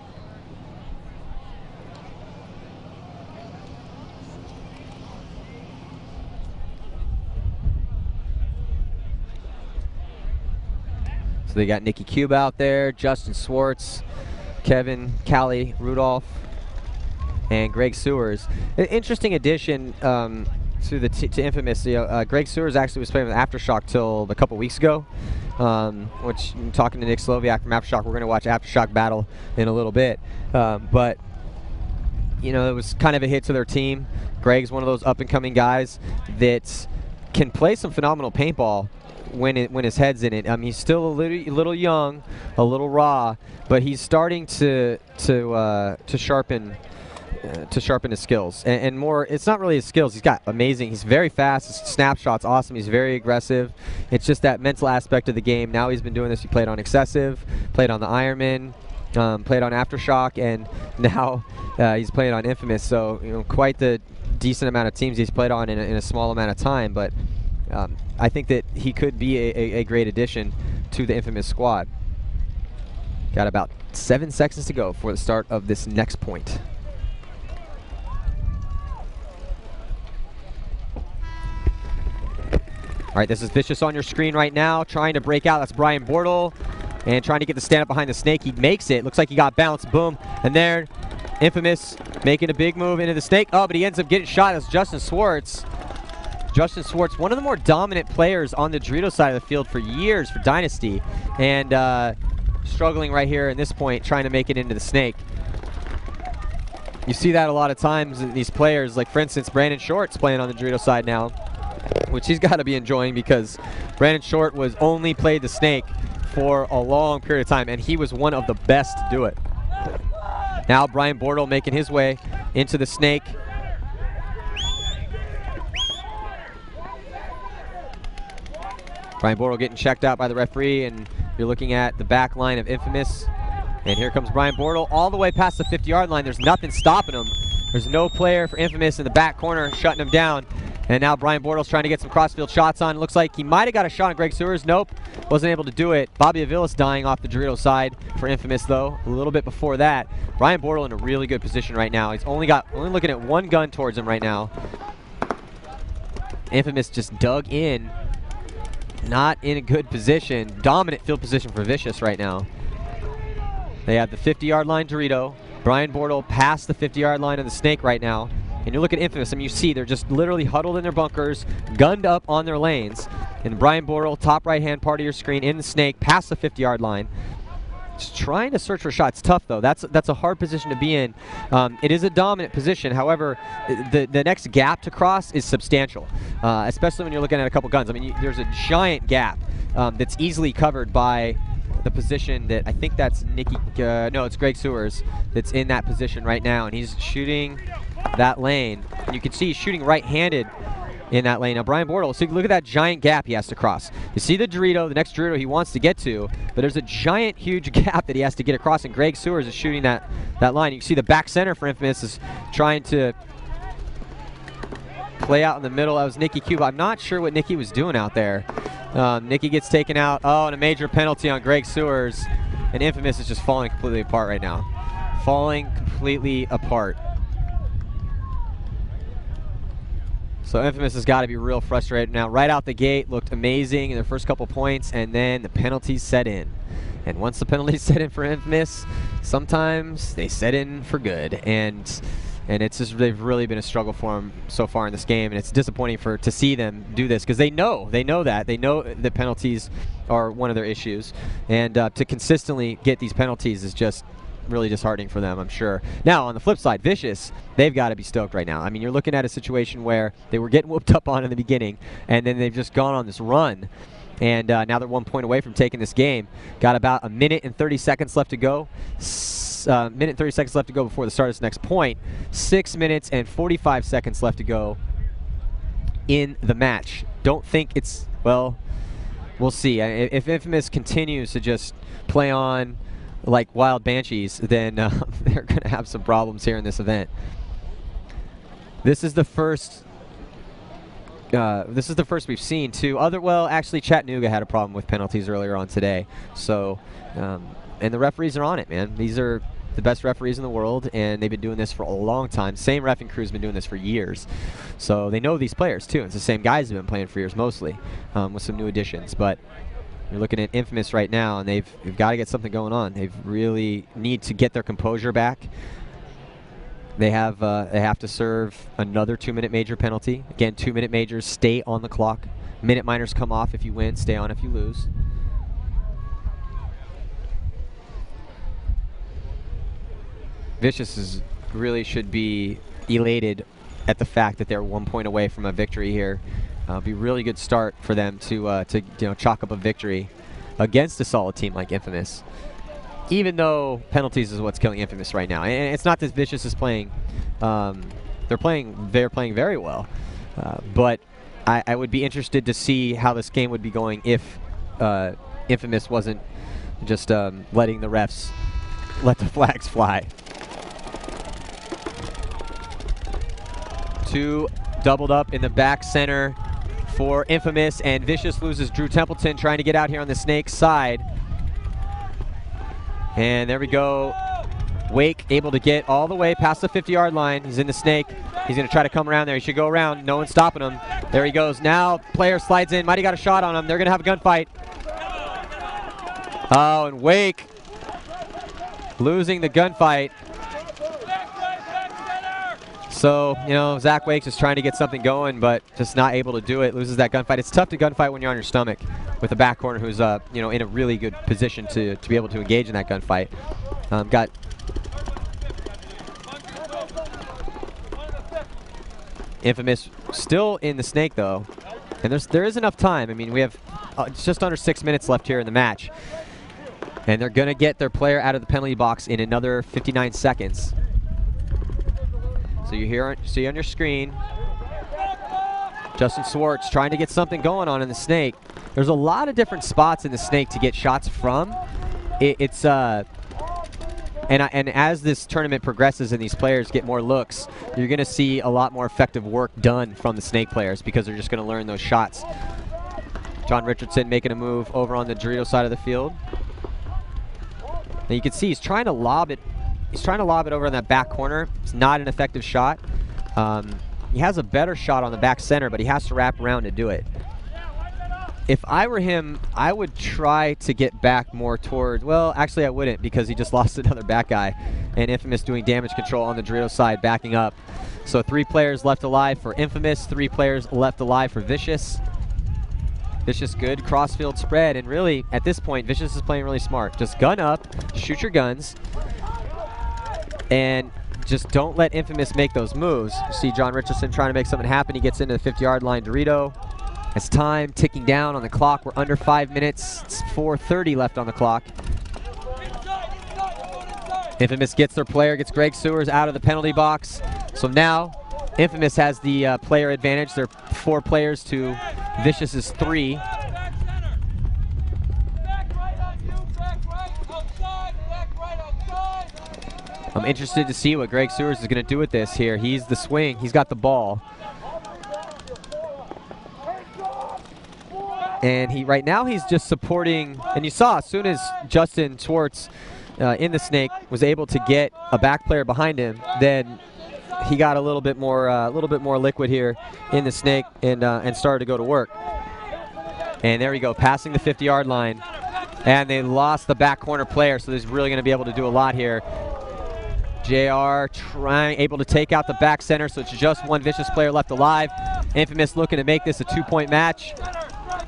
So they got Nicky Cube out there, Justin Swartz, Kevin, Callie, Rudolph, and Greg Sewers. An interesting addition to Infamous. Greg Sewers actually was playing with Aftershock till a couple weeks ago. Which, talking to Nick Sloviak from Aftershock, we're going to watch Aftershock battle in a little bit. But you know, it was kind of a hit to their team. Greg's one of those up-and-coming guys that can play some phenomenal paintball when his head's in it. He's still a little young, a little raw, but he's starting to sharpen his skills, and more. It's not really his skills. He's very fast. His snapshot's awesome. He's very aggressive. It's just that mental aspect of the game. Now he's been doing this. He played on Excessive, played on the Ironman, played on Aftershock, and now he's playing on Infamous. So, you know, quite the decent amount of teams he's played on in a small amount of time. But I think that he could be a great addition to the Infamous squad. Got about 7 seconds to go for the start of this next point. All right, this is Vicious on your screen right now, trying to break out. That's Brian Bortle, and trying to get the stand up behind the snake. He makes it. Looks like he got bounced. Boom. And there, Infamous making a big move into the snake. Oh, but he ends up getting shot. That's Justin Swartz. Justin Swartz, one of the more dominant players on the Dorito side of the field for years for Dynasty, and struggling right here in this point, trying to make it into the snake. You see that a lot of times in these players, like for instance, Brandon Short's playing on the Dorito side now, which he's got to be enjoying because Brandon Short was only played the snake for a long period of time, and he was one of the best to do it. Now Brian Bortle making his way into the snake. Brian Bortle getting checked out by the referee, and you're looking at the back line of Infamous. And here comes Brian Bortle all the way past the 50-yard line. There's nothing stopping him. There's no player for Infamous in the back corner shutting him down. And now Brian Bortle's trying to get some crossfield shots on. Looks like he might have got a shot on Greg Sewers. Nope, wasn't able to do it. Bobby Avilas dying off the Dorito side for Infamous, though. A little bit before that. Brian Bortle in a really good position right now. He's only looking at one gun towards him right now. Infamous just dug in. Not in a good position. Dominant field position for Vicious right now. They have the 50-yard line Dorito. Brian Bortle past the 50-yard line of the snake right now. And you look at Infamous, I mean, you see they're just literally huddled in their bunkers, gunned up on their lanes. And Brian Bortle, top right-hand part of your screen, in the snake, past the 50-yard line. Just trying to search for shots. Tough, though. That's a hard position to be in. It is a dominant position. However, the next gap to cross is substantial, especially when you're looking at a couple guns. I mean, there's a giant gap that's easily covered by the position that I think that's no, it's Greg Sewers that's in that position right now, and he's shooting that lane. And you can see he's shooting right-handed in that lane. Now Brian Bortle, see, look at that giant gap he has to cross. You see the Dorito, the next Dorito he wants to get to, but there's a giant, huge gap that he has to get across, and Greg Sewers is shooting that line. You can see the back center for Infamous is trying to play out in the middle. That was Nicky Cube. I'm not sure what Nicky was doing out there. Nicky gets taken out. Oh, and a major penalty on Greg Sewers. And Infamous is just falling completely apart right now. Falling completely apart. So Infamous has got to be real frustrated now. Right out the gate, looked amazing in their first couple points, and then the penalties set in. And once the penalties set in for Infamous, sometimes they set in for good. And it's just, they've really been a struggle for them so far in this game, and it's disappointing to see them do this because they know that penalties are one of their issues, and to consistently get these penalties is just really disheartening for them, I'm sure. Now on the flip side, Vicious, they've got to be stoked right now. I mean, you're looking at a situation where they were getting whooped up on in the beginning, and then they've just gone on this run, and now they're 1 point away from taking this game. Got about a minute and 30 seconds left to go. Minute and 30 seconds left to go before the start of this next point. 6 minutes and 45 seconds left to go in the match. don't think it's, well, we'll see. If Infamous continues to just play on like wild banshees, then they're going to have some problems here in this event. This is the first we've seen too. Well, actually Chattanooga had a problem with penalties earlier on today. So, and the referees are on it, man. These are the best referees in the world, and they've been doing this for a long time. Same reffing crew's been doing this for years. So they know these players too. It's the same guys who've been playing for years mostly, with some new additions. But you're looking at Infamous right now, and they've got to get something going on. They really need to get their composure back. They have to serve another 2-minute major penalty. Again, 2-minute majors stay on the clock. Minute minors come off if you win, stay on if you lose. Vicious really should be elated at the fact that they're 1 point away from a victory here. It'll be a really good start for them to chalk up a victory against a solid team like Infamous. Even though penalties is what's killing Infamous right now, and it's not that Vicious is playing. They're playing very well, but I would be interested to see how this game would be going if Infamous wasn't just letting the refs let the flags fly. 2 doubled up in the back center for Infamous, and Vicious loses Drew Templeton trying to get out here on the Snake side. And there we go. Wake able to get all the way past the 50-yard line. He's in the Snake. He's going to try to come around there. He should go around. No one's stopping him. There he goes. Now player slides in. Mighty got a shot on him. They're going to have a gunfight. Oh, and Wake losing the gunfight. So, you know, Zach Wake's just trying to get something going, but just not able to do it. Loses that gunfight. It's tough to gunfight when you're on your stomach with a back corner who's, you know, in a really good position to be able to engage in that gunfight. Got Infamous still in the Snake though, and there is enough time. I mean, we have just under 6 minutes left here in the match, and they're gonna get their player out of the penalty box in another 59 seconds. So you see on your screen, Justin Swartz trying to get something going on in the Snake. There's a lot of different spots in the Snake to get shots from. And as this tournament progresses and these players get more looks, you're going to see a lot more effective work done from the Snake players because they're just going to learn those shots. John Richardson making a move over on the Dorito side of the field. And you can see he's trying to lob it. He's trying to lob it over in that back corner. It's not an effective shot. He has a better shot on the back center, but he has to wrap around to do it. If I were him, I would try to get back more toward, well, actually I wouldn't because he just lost another back guy. And Infamous doing damage control on the Dorito side, backing up. So 3 players left alive for Infamous, 3 players left alive for Vicious. Vicious good crossfield spread, and really, at this point, Vicious is playing really smart. Just gun up, shoot your guns, and just don't let Infamous make those moves. You see John Richardson trying to make something happen. He gets into the 50-yard line. Dorito. As time ticking down on the clock. We're under 5 minutes. It's 4:30 left on the clock. Infamous gets their player, gets Greg Sewers out of the penalty box. So now Infamous has the player advantage. They're 4 players to Vicious's 3. I'm interested to see what Greg Sewers is going to do with this here. He's the swing. He's got the ball. And right now he's just supporting, and you saw as soon as Justin Swartz in the Snake was able to get a back player behind him, then he got a little bit more liquid here in the Snake and started to go to work. And there we go, passing the 50-yard line, and they lost the back corner player, so he's really going to be able to do a lot here. JR able to take out the back center, so it's just 1 Vicious player left alive. Infamous looking to make this a 2-point match.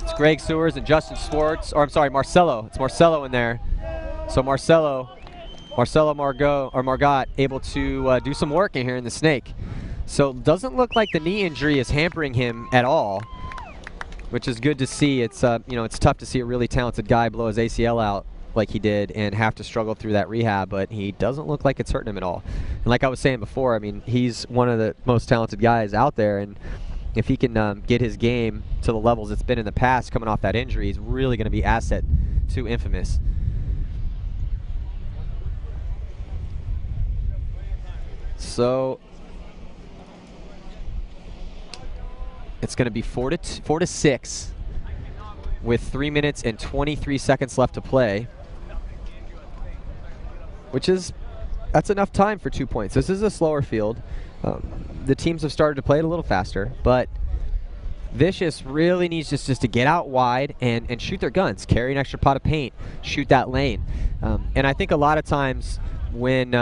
It's Greg Sewers and Justin Swartz, or I'm sorry, Marcelo. It's Marcelo in there. So Marcelo Margot able to do some work in here in the Snake. So it doesn't look like the knee injury is hampering him at all, which is good to see. It's you know, it's tough to see a really talented guy blow his ACL out like he did and have to struggle through that rehab, but he doesn't look like it's hurting him at all. And like I was saying before, I mean, he's one of the most talented guys out there, and if he can get his game to the levels it's been in the past coming off that injury, he's really going to be asset to Infamous. So it's going to be 4-6 with 3 minutes and 23 seconds left to play, that's enough time for 2 points. This is a slower field. The teams have started to play it a little faster, but Vicious really needs just to get out wide and shoot their guns, carry an extra pot of paint, shoot that lane. And I think a lot of times when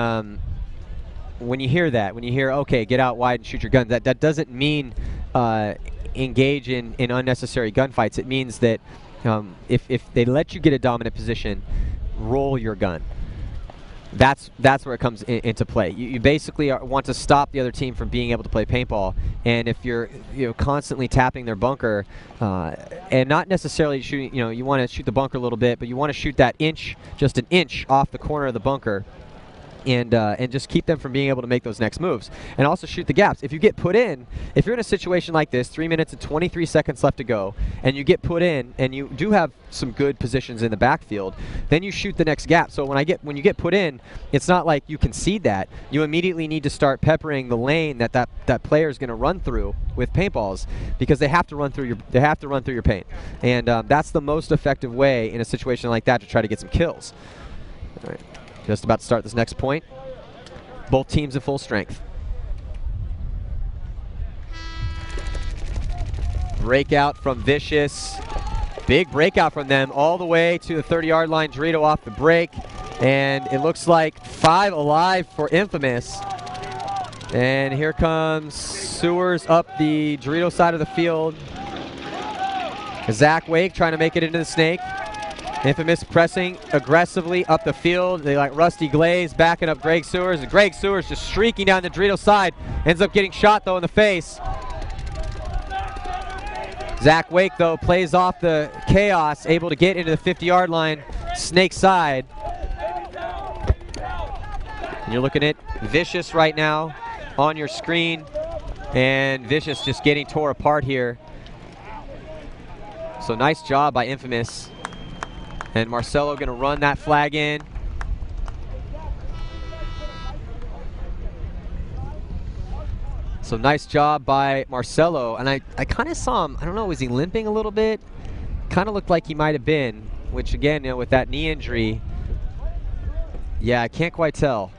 you hear that, when you hear, okay, get out wide and shoot your guns, that doesn't mean engage in unnecessary gunfights. It means that if they let you get a dominant position, roll your gun. That's where it comes into play. You basically want to stop the other team from being able to play paintball, and if you're constantly tapping their bunker, and not necessarily shooting, you want to shoot the bunker a little bit, but you want to shoot that just an inch off the corner of the bunker, and just keep them from being able to make those next moves. And also shoot the gaps. If you get put in, if you're in a situation like this, 3 minutes and 23 seconds left to go, and you get put in, and you do have some good positions in the backfield, then you shoot the next gap. So when you get put in, it's not like you concede that. You immediately need to start peppering the lane that player is going to run through with paintballs, because they have to run through your paint. And that's the most effective way in a situation like that to try to get some kills. All right. Just about to start this next point. Both teams at full strength. Breakout from Vicious. Big breakout from them all the way to the 30-yard line. Dorito off the break. And it looks like 5 alive for Infamous. And here comes Sewers up the Dorito side of the field. Zach Wake trying to make it into the snake. Infamous pressing aggressively up the field. They like Rusty Glaze backing up Greg Sewers. And Greg Sewers just streaking down the Dorito side. Ends up getting shot, though, in the face. Zach Wake, though, plays off the chaos, able to get into the 50-yard line, snake side. And you're looking at Vicious right now on your screen. And Vicious just getting tore apart here. So nice job by Infamous. And Marcelo going to run that flag in. So nice job by Marcelo. And I kind of saw him, I don't know, was he limping a little bit? Kind of looked like he might have been, which again, with that knee injury, yeah, I can't quite tell.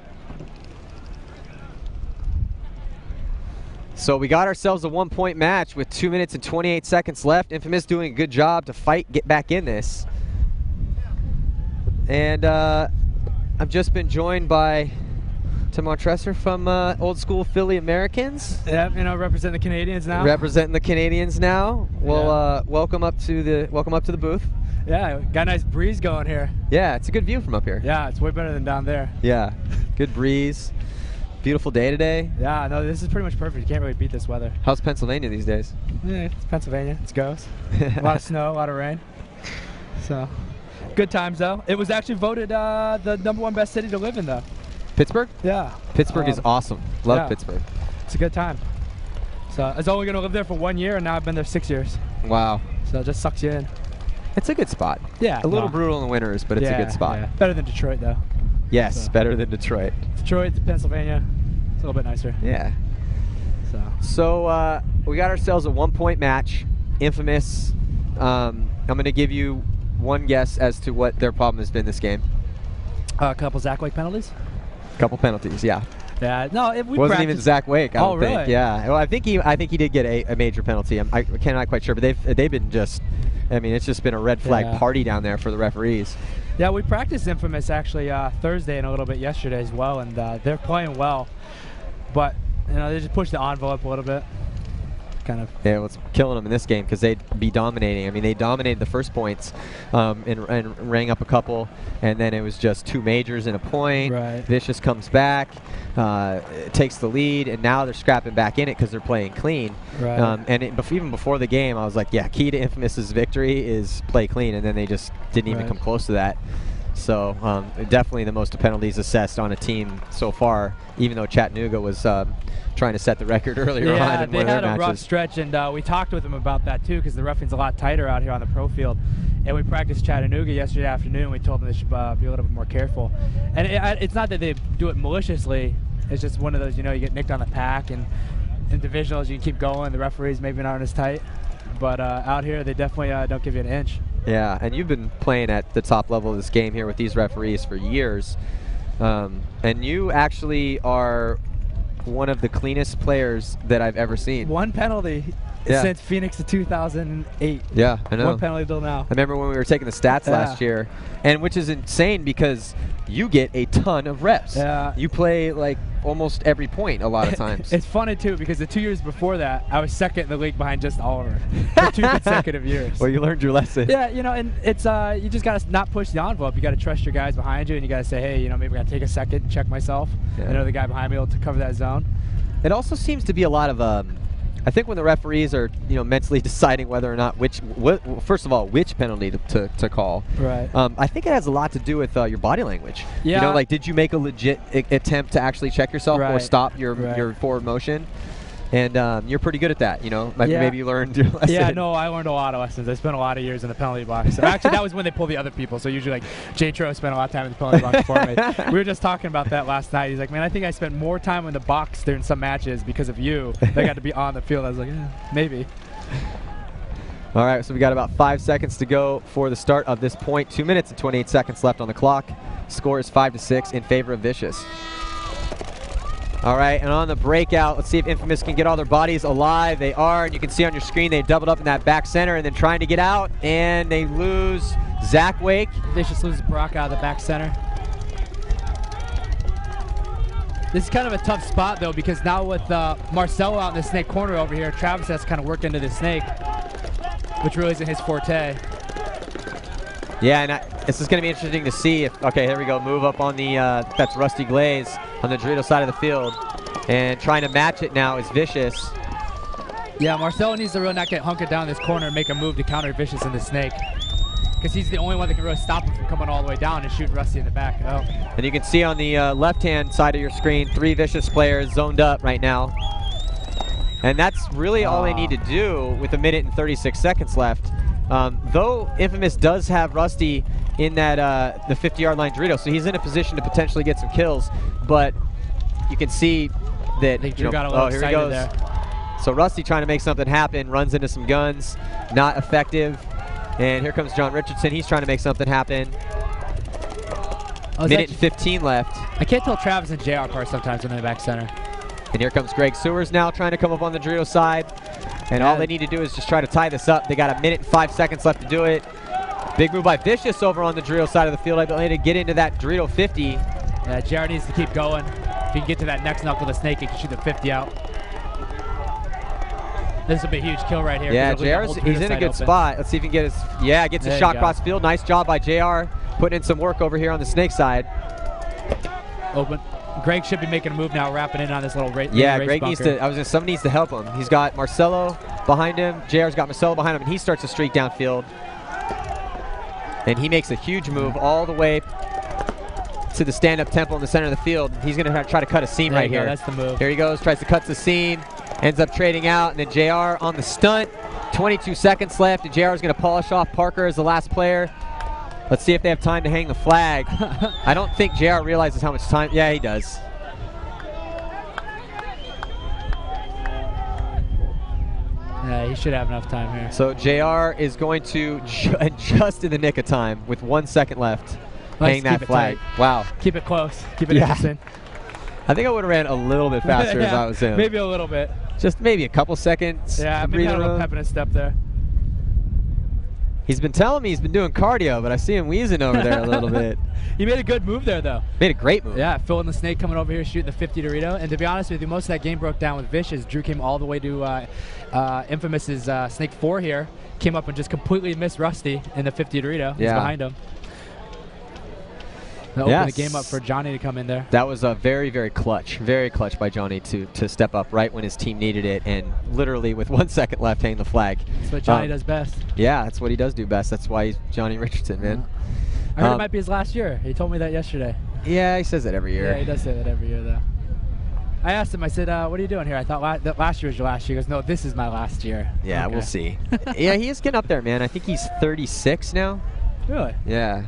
So we got ourselves a 1-point match with 2 minutes and 28 seconds left. Infamous doing a good job to get back in this. And I've just been joined by Tim Montresor from Old School Philly Americans. Yeah, representing the Canadians now. Representing the Canadians now. Well, welcome up to the booth. Yeah, got a nice breeze going here. Yeah, it's a good view from up here. Yeah, it's way better than down there. Yeah, good breeze. Beautiful day today. Yeah, no, this is pretty much perfect. You can't really beat this weather. How's Pennsylvania these days? Yeah, it's Pennsylvania. It goes. A lot of snow, a lot of rain. So. Good times, though. It was actually voted the #1 best city to live in, though. Pittsburgh? Yeah. Pittsburgh is awesome. Love Pittsburgh. It's a good time. So I was only going to live there for 1 year, and now I've been there 6 years. Wow. So it just sucks you in. It's a good spot. Yeah. A little brutal in the winters, but it's a good spot. Yeah. Better than Detroit, though. Yes, so. Better than Detroit. Detroit, Pennsylvania, it's a little bit nicer. Yeah. So we got ourselves a 1-point match. Infamous. I'm going to give you one guess as to what their problem has been this game. A couple Zach Wake penalties? Couple penalties, yeah. Yeah, no, we wasn't even Zach Wake, I don't think. Really? Yeah, well, I think he did get a major penalty. I'm not quite sure, but they've been just, I mean, it's just been a red flag party down there for the referees. Yeah, we practiced Infamous actually Thursday and a little bit yesterday as well, and they're playing well, but they just pushed the envelope a little bit. Kind of. Yeah, what's killing them in this game because they'd be dominating. I mean, they dominated the first points and rang up a couple, and then it was just 2 majors and a point. Right. Vicious comes back, takes the lead, and now they're scrapping back in it because they're playing clean. Right. Even before the game, I was like, yeah, key to Infamous's victory is play clean, and then they just didn't even come close to that. So definitely the most penalties assessed on a team so far, even though Chattanooga was trying to set the record earlier on. Yeah, in they one of their had a rough matches. stretch, and we talked with them about that too, because the roughing's a lot tighter out here on the pro field. And we practiced Chattanooga yesterday afternoon. We told them they should be a little bit more careful. And it's not that they do it maliciously. It's just one of those, you get nicked on the pack, and in divisionals you can keep going. The referees maybe aren't as tight, but out here they definitely don't give you an inch. Yeah, and you've been playing at the top level of this game here with these referees for years. And you actually are one of the cleanest players that I've ever seen. One penalty since Phoenix of 2008. Yeah, I know. One penalty till now. I remember when we were taking the stats last year, and which is insane because you get a ton of reps. Yeah. You play like almost every point a lot of times. It's funny too because the 2 years before that, I was second in the league behind just Oliver for 2 consecutive years. Well, you learned your lesson. Yeah, and it's you just gotta not push the envelope. You gotta trust your guys behind you, and you gotta say, hey, maybe I gotta take a second and check myself. Yeah. I know the guy behind me will cover that zone. It also seems to be a lot of I think when the referees are mentally deciding whether or not first of all which penalty to call. Right. I think it has a lot to do with your body language. Yeah. Like did you make a legit attempt to actually check yourself or stop your forward motion? And you're pretty good at that, Maybe you learned your lesson. Yeah, no, I learned a lot of lessons. I spent a lot of years in the penalty box. Actually, that was when they pulled the other people. So usually, like, Jay Tro spent a lot of time in the penalty box before me. We were just talking about that last night. He's like, man, I think I spent more time in the box during some matches because of you. They got to be on the field. I was like, maybe. All right, so we got about 5 seconds to go for the start of this point. 2 minutes and 28 seconds left on the clock. Score is 5-6 in favor of Vicious. All right, and on the breakout, let's see if Infamous can get all their bodies alive. They are, and you can see on your screen they doubled up in that back center and then trying to get out, and they lose Zach Wake. Vicious loses Brock out of the back center. This is kind of a tough spot, though, because now with Marcelo out in the snake corner over here, Travis has to kind of work into the snake, which really isn't his forte. Yeah, and this is going to be interesting to see if, okay, here we go, move up on the, that's Rusty Glaze on the Dorito side of the field. And trying to match it now is Vicious. Yeah, Marcelo needs to really not get hunkered down in this corner and make a move to counter Vicious in the snake. Because he's the only one that can really stop him from coming all the way down and shooting Rusty in the back. Oh. And you can see on the left-hand side of your screen, 3 Vicious players zoned up right now. And that's really all they need to do with 1 minute and 36 seconds left. Though Infamous does have Rusty in that the 50-yard line Dorito, so he's in a position to potentially get some kills. But you can see that got a little here he goes. there. So Rusty trying to make something happen, runs into some guns, not effective. And here comes John Richardson. He's trying to make something happen. Minute and 15 left. I can't tell Travis and JR apart sometimes when they're in the back center. And here comes Greg Sewers now trying to come up on the Dorito side. And all they need to do is just try to tie this up. They got 1 minute and 5 seconds left to do it. Big move by Vicious over on the Dorito side of the field. I believe to get into that Dorito 50. Yeah, JR needs to keep going. If he can get to that next knuckle of the snake, he can shoot the 50 out. This will be a huge kill right here. Yeah, he's in a good spot. Let's see if he can get his, gets his shot cross field. Nice job by JR, putting in some work over here on the snake side. Open. Greg should be making a move now, wrapping in on this little race. Yeah, Greg needs to, someone needs to help him. He's got Marcelo behind him. JR's got Marcelo behind him, and he starts to streak downfield. And he makes a huge move all the way to the stand-up temple in the center of the field. He's going to try to cut a seam right here. That's the move. Here he goes, tries to cut the seam, ends up trading out, and then JR on the stunt. 22 seconds left, and JR is going to polish off Parker as the last player. Let's see if they have time to hang the flag. I don't think JR realizes how much time. Yeah, he does. Yeah, he should have enough time here. So JR is going to, just in the nick of time, with 1 second left, hang that flag. Wow. Keep it close. Keep it interesting. I think I would have ran a little bit faster as I was in. Maybe a little bit. Just maybe a couple seconds. Yeah, maybe had a little pep in his step there. He's been telling me he's been doing cardio, but I see him wheezing over there a little bit. He made a good move there, though. Made a great move. Yeah, filling the snake, coming over here, shooting the 50 Dorito. And to be honest with you, most of that game broke down with Vicious. Drew came all the way to Infamous's Snake 4 here. Came up and just completely missed Rusty in the 50 Dorito. He's behind him. That opened the game up for Johnny to come in there. That was a very, very clutch by Johnny to step up right when his team needed it, and literally with 1 second left, hang the flag. That's what Johnny does best. Yeah, that's what he does do best. That's why he's Johnny Richardson, man. I heard it might be his last year. He told me that yesterday. Yeah, he says that every year. Yeah, he does say that every year, though. I asked him, I said, what are you doing here? I thought that last year was your last year. He goes, no, this is my last year. Yeah, okay. We'll see. Yeah, he is getting up there, man. I think he's 36 now. Really? Yeah.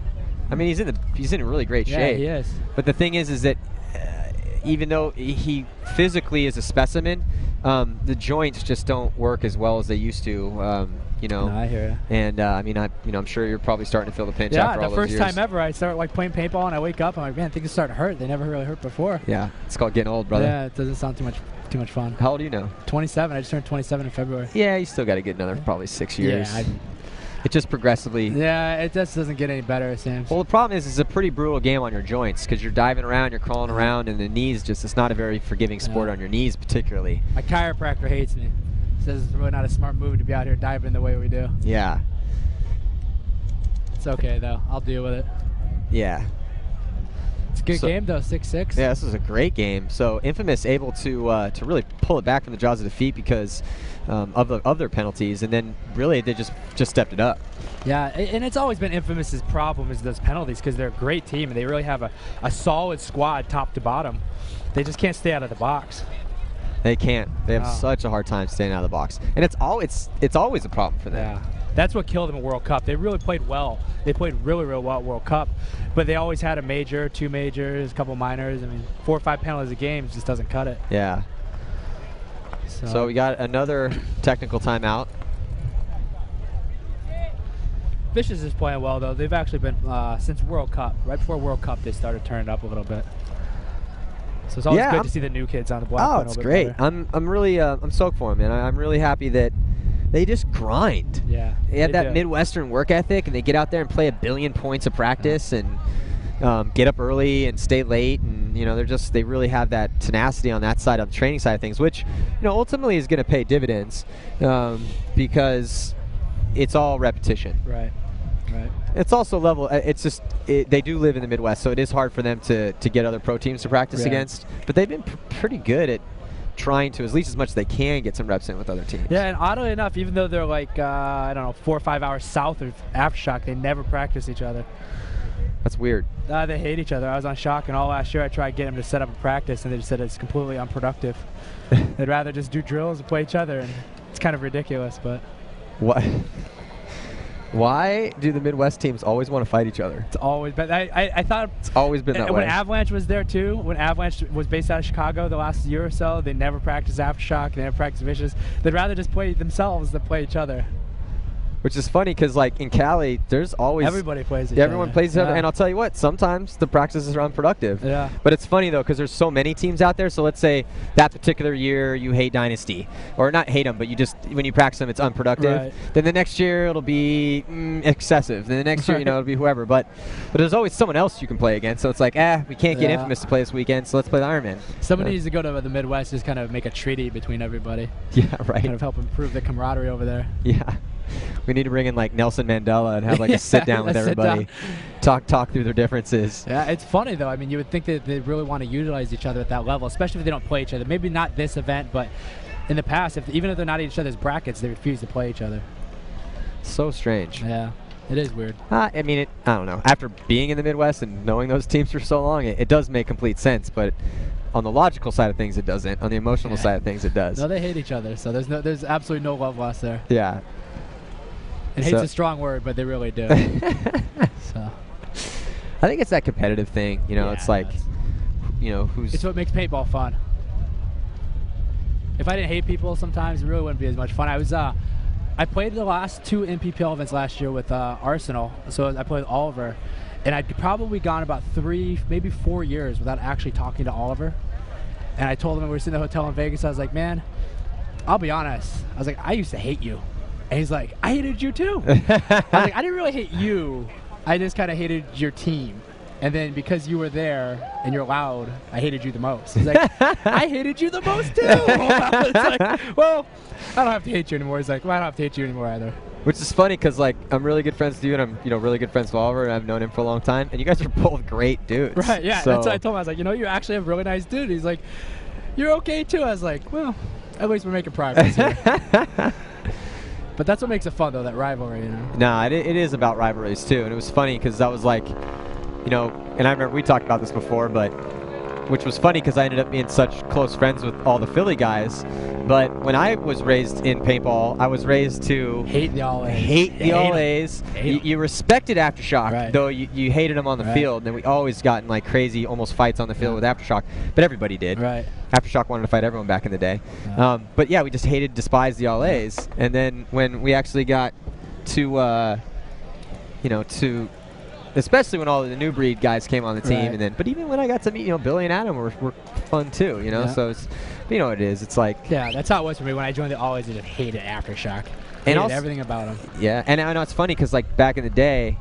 I mean, he's in really great shape. Yeah, he is. But the thing is that even though he physically is a specimen, the joints just don't work as well as they used to. You know. No, I hear you. And I mean, I'm sure you're probably starting to feel the pinch after all those years. Yeah, the first time ever I start like playing paintball and I wake up, I'm like, man, things are starting to hurt. They never really hurt before. Yeah, it's called getting old, brother. Yeah, it doesn't sound too much fun. How old are you now? 27. I just turned 27 in February. Yeah, you still got to get another probably 6 years. Yeah. It just progressively. Yeah, it just doesn't get any better, it seems. Well, the problem is it's a pretty brutal game on your joints because you're diving around, you're crawling around, and the knees it's not a very forgiving sport on your knees particularly. My chiropractor hates me. Says it's really not a smart move to be out here diving the way we do. Yeah. It's okay, though. I'll deal with it. Yeah. It's a good game, though, 6-6. Yeah, this is a great game. So Infamous able to really pull it back from the jaws of defeat because of their penalties, and then really they just stepped it up. Yeah, and it's always been Infamous's problem is those penalties because they're a great team and they really have a solid squad top to bottom. They just can't stay out of the box. They can't. They have such a hard time staying out of the box, and it's always a problem for them. Yeah, that's what killed them at World Cup. They really played well. They played really well at World Cup, but they always had a major, 2 majors, a couple minors. I mean, 4 or 5 penalties a game just doesn't cut it. Yeah. So we got another technical timeout. Vicious is playing well, though. They've actually been, since World Cup, right before World Cup, they started turning up a little bit. So it's always good to see the new kids on the block. Oh, it's great. I'm really I'm stoked for them, man. I'm really happy that they just grind. Yeah. They have that Midwestern work ethic, and they get out there and play 1 billion points of practice and get up early and stay late, and they really have that tenacity on that side of the training side of things, which ultimately is going to pay dividends because it's all repetition. Right. Right. It's also level. It's just they do live in the Midwest, so it is hard for them to get other pro teams to practice against. But they've been pretty good at trying to, at least as much as they can, get some reps in with other teams. Yeah, and oddly enough, even though they're like I don't know 4 or 5 hours south of Aftershock, they never practice each other. That's weird. They hate each other. I was on Shock, and all last year I tried getting them to set up a practice, and they just said it's completely unproductive. They'd rather just do drills and play each other, and it's kind of ridiculous, but. What? Why do the Midwest teams always want to fight each other? It's always been. I thought it's always been that way. When Avalanche was there too, when Avalanche was based out of Chicago the last year or so, they never practiced Aftershock. They never practiced Vicious. They'd rather just play themselves than play each other. Which is funny because, like, in Cali, there's always... Everybody plays each other. Everyone plays each other. And I'll tell you what, sometimes the practices are unproductive. Yeah. But it's funny, though, because there's so many teams out there. So let's say that particular year you hate Dynasty. Or not hate them, but you just, when you practice them, it's unproductive. Right. Then the next year it'll be excessive. Then the next year, it'll be whoever. But there's always someone else you can play against. So it's like, we can't get Infamous to play this weekend, so let's play the Ironman. Somebody needs to go to the Midwest, just kind of make a treaty between everybody. Yeah, right. Kind of help improve the camaraderie over there. Yeah. We need to bring in like Nelson Mandela and have like a sit down with everybody, talk through their differences. Yeah, it's funny though. I mean, you would think that they really want to utilize each other at that level, especially if they don't play each other. Maybe not this event, but in the past, even if they're not in each other's brackets, they refuse to play each other. So strange. Yeah, it is weird. I mean, I don't know. After being in the Midwest and knowing those teams for so long, it does make complete sense, but. On the logical side of things, it doesn't. On the emotional side of things, it does. No, they hate each other, so there's absolutely no love lost there. Yeah. And hate's a strong word, but they really do. So. I think it's that competitive thing. It's like, who's... It's what makes paintball fun. If I didn't hate people sometimes, it really wouldn't be as much fun. I played the last 2 NPPL events last year with Arsenal, so I played with Oliver. And I'd probably gone about 3, maybe 4 years without actually talking to Oliver. And I told him when we were sitting in the hotel in Vegas, I was like, man, I'll be honest. I was like, I used to hate you. And he's like, I hated you too. I was like, I didn't really hate you. I just kind of hated your team. And then because you were there and you're loud, I hated you the most. He's like, I hated you the most too. It's like, well, I don't have to hate you anymore. He's like, well, I don't have to hate you anymore either. Which is funny because, like, I'm really good friends with you, and I'm, really good friends with Oliver, and I've known him for a long time. And you guys are both great dudes. Right, yeah. So that's what I told him. I was like, you actually have a really nice dude. He's like, you're okay, too. I was like, well, at least we're making progress here. But that's what makes it fun, though, that rivalry, Nah, it is about rivalries, too. And it was funny because that was like, and I remember we talked about this before, but which was funny because I ended up being such close friends with all the Philly guys. But when I was raised in paintball, I was raised to hate the All A's. Hate the All A's. You respected Aftershock, right. though you hated them on the field. And we always got in like crazy, almost fights on the field with Aftershock. But everybody did. Right. Aftershock wanted to fight everyone back in the day. Yeah. But yeah, we just despised the All A's. And then when we actually got to, especially when all the new breed guys came on the team, and then, but even when I got to meet, Billy and Adam were fun too, So it's, you know what it is. It's like, yeah, that's how it was for me when I joined the All A's. I just hated Aftershock. Hated everything about them. Yeah, and I know it's funny because like back in the day,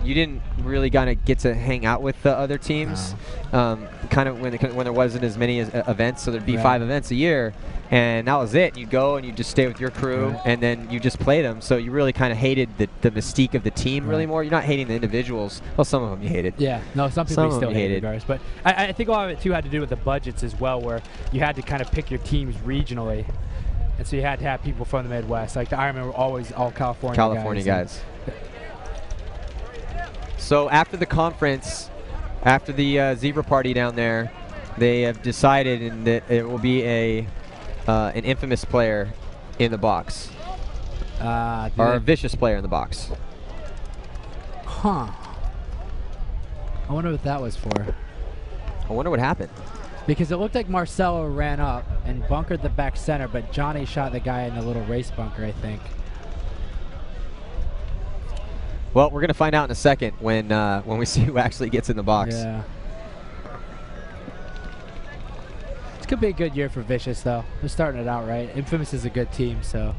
you didn't really kind of get to hang out with the other teams, kind of when there wasn't as many events. So there'd be 5 events a year, and that was it. You'd go and you just stay with your crew, and then you just play them. So you really kind of hated the mystique of the team really more. You're not hating the individuals. Well, some of them you hated. Yeah, no, some people you still hated. But I think a lot of it too had to do with the budgets as well, where you had to kind of pick your teams regionally, and so you had to have people from the Midwest. Like the Ironmen were always all California guys. So after the conference, after the zebra party down there, they have decided that it will be an infamous player in the box, or a vicious player in the box. Huh. I wonder what that was for. I wonder what happened. Because it looked like Marcelo ran up and bunkered the back center, but Johnny shot the guy in the little race bunker, I think. Well, we're going to find out in a second when we see who actually gets in the box. Yeah. This could be a good year for Vicious, though. They're starting it out right. Infamous is a good team, so.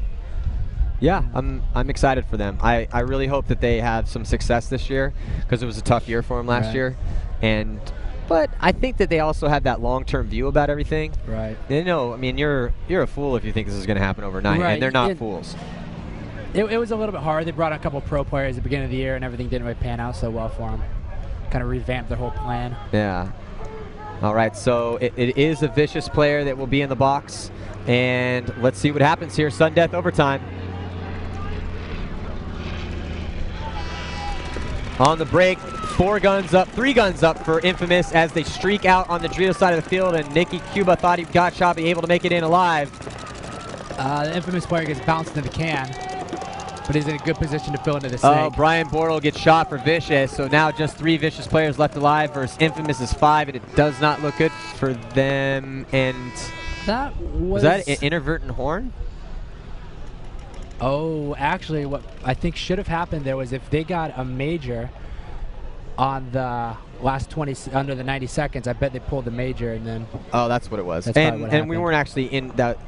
Yeah, I'm excited for them. I really hope that they have some success this year because it was a tough year for them last year, but I think that they also have that long-term view about everything. Right. They know. I mean, you're a fool if you think this is going to happen overnight, and they're not fools. It was a little bit hard. They brought in a couple pro players at the beginning of the year, and everything didn't really pan out so well for them. Kind of revamped their whole plan. Yeah. All right, so it is a vicious player that will be in the box, and let's see what happens here. Sudden death overtime. On the break, 3 guns up for Infamous as they streak out on the Dorito side of the field, and Nicky Cuba thought he got shot, but able to make it in alive. The Infamous player gets bounced into the can, but he's in a good position to fill into the snake. Oh, Brian Bortle gets shot for Vicious, so now just 3 Vicious players left alive versus Infamous's 5, and it does not look good for them. And that was that an inadvertent horn? Oh, actually, what I think should have happened there was if they got a major on the last 20 under the 90 seconds, I bet they pulled the major and then. Oh, that's what it was. That's and we weren't actually in that.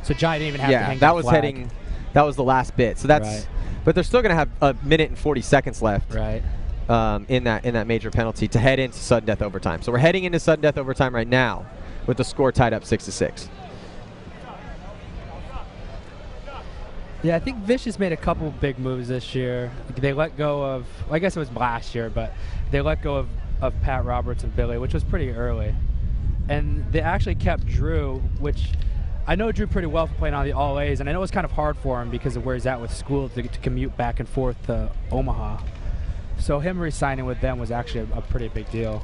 So Johnny didn't even have to hang that the was flag. heading. That was the last bit. So that's. Right. But they're still going to have a minute and 40 seconds left. Right. In that major penalty to head into sudden death overtime. So we're heading into sudden death overtime right now, with the score tied up 6-6. Yeah, I think Vicious made a couple big moves this year. They let go of, well, I guess it was last year, but they let go of Pat Roberts and Billy, which was pretty early. And they actually kept Drew, which I know Drew pretty well for playing on the All A's, and I know it's kind of hard for him because of where he's at with school to commute back and forth to Omaha. So him re-signing with them was actually a pretty big deal.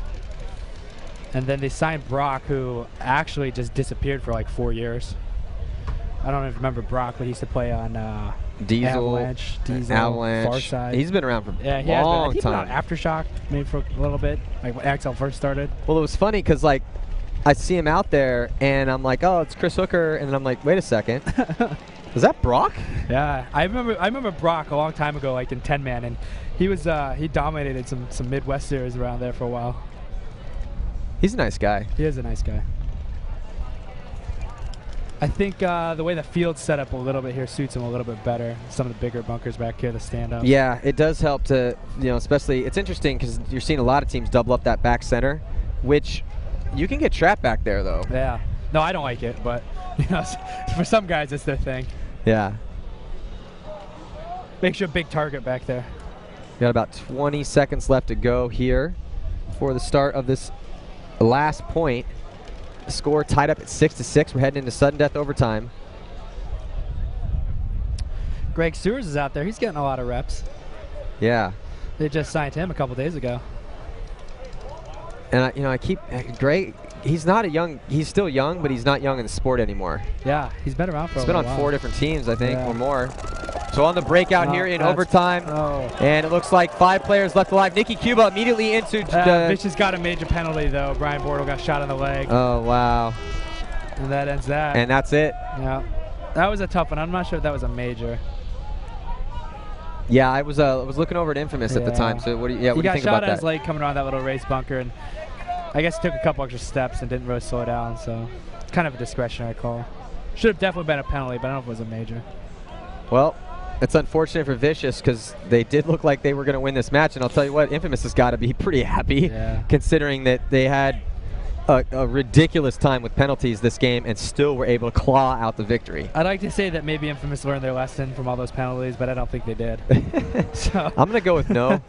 And then they signed Brock, who actually just disappeared for like 4 years. I don't even remember Brock, but he used to play on Diesel, Avalanche, Farside. He's been around for a long time. Aftershock, maybe for a little bit, like when Axel first started. Well, it was funny because like I see him out there, and I'm like, oh, it's Chris Hooker, and then I'm like, wait a second, is that Brock? Yeah, I remember Brock a long time ago, like in 10-man, and he was he dominated some Midwest series around there for a while. He's a nice guy. He is a nice guy. I think the way the field's set up a little bit here suits him a little bit better. Some of the bigger bunkers back here, the stand-up. Yeah, it does help to, especially, it's interesting because you're seeing a lot of teams double up that back center, which you can get trapped back there, though. Yeah. No, I don't like it, but, for some guys, it's their thing. Yeah. Makes you a big target back there. Got about 20 seconds left to go here for the start of this last point. Score tied up at 6-6. We're heading into sudden death overtime. Greg Sewers is out there. He's getting a lot of reps. Yeah. They just signed him a couple days ago. And I keep Greg. he's not a young. He's still young, but he's not young in the sport anymore. Yeah, he's been around for a while. He's been on 4 different teams, I think, or more. So on the breakout here in overtime, and it looks like 5 players left alive. Nicky Cuba immediately into Vicious got a major penalty, though. Brian Bortle got shot in the leg. Oh, wow. And that ends that. And that's it. Yeah. That was a tough one. I'm not sure if that was a major. Yeah, I was looking over at Infamous at the time. So what do you, what do you think about that? He got shot at his leg coming around that little race bunker, and I guess he took a couple extra steps and didn't really slow down. So it's kind of a discretionary call. Should have definitely been a penalty, but I don't know if it was a major. Well, it's unfortunate for Vicious because they did look like they were going to win this match, and I'll tell you what, Infamous has got to be pretty happy considering that they had a ridiculous time with penalties this game and still were able to claw out the victory. I'd like to say that maybe Infamous learned their lesson from all those penalties, but I don't think they did. So I'm going to go with no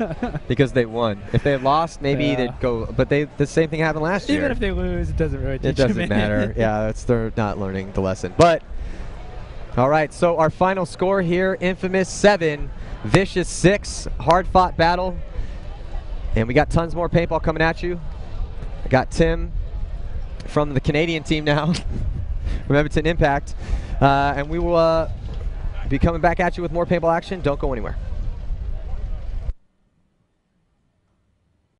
because they won. If they had lost, maybe they'd go, but the same thing happened last year. Even if they lose, it doesn't really teach It doesn't matter. Yeah, they're not learning the lesson. But all right, so our final score here, Infamous 7, Vicious 6, hard-fought battle. And we got tons more paintball coming at you. I got Tim from the Canadian team now, from Edmonton Impact. And we will be coming back at you with more paintball action. Don't go anywhere.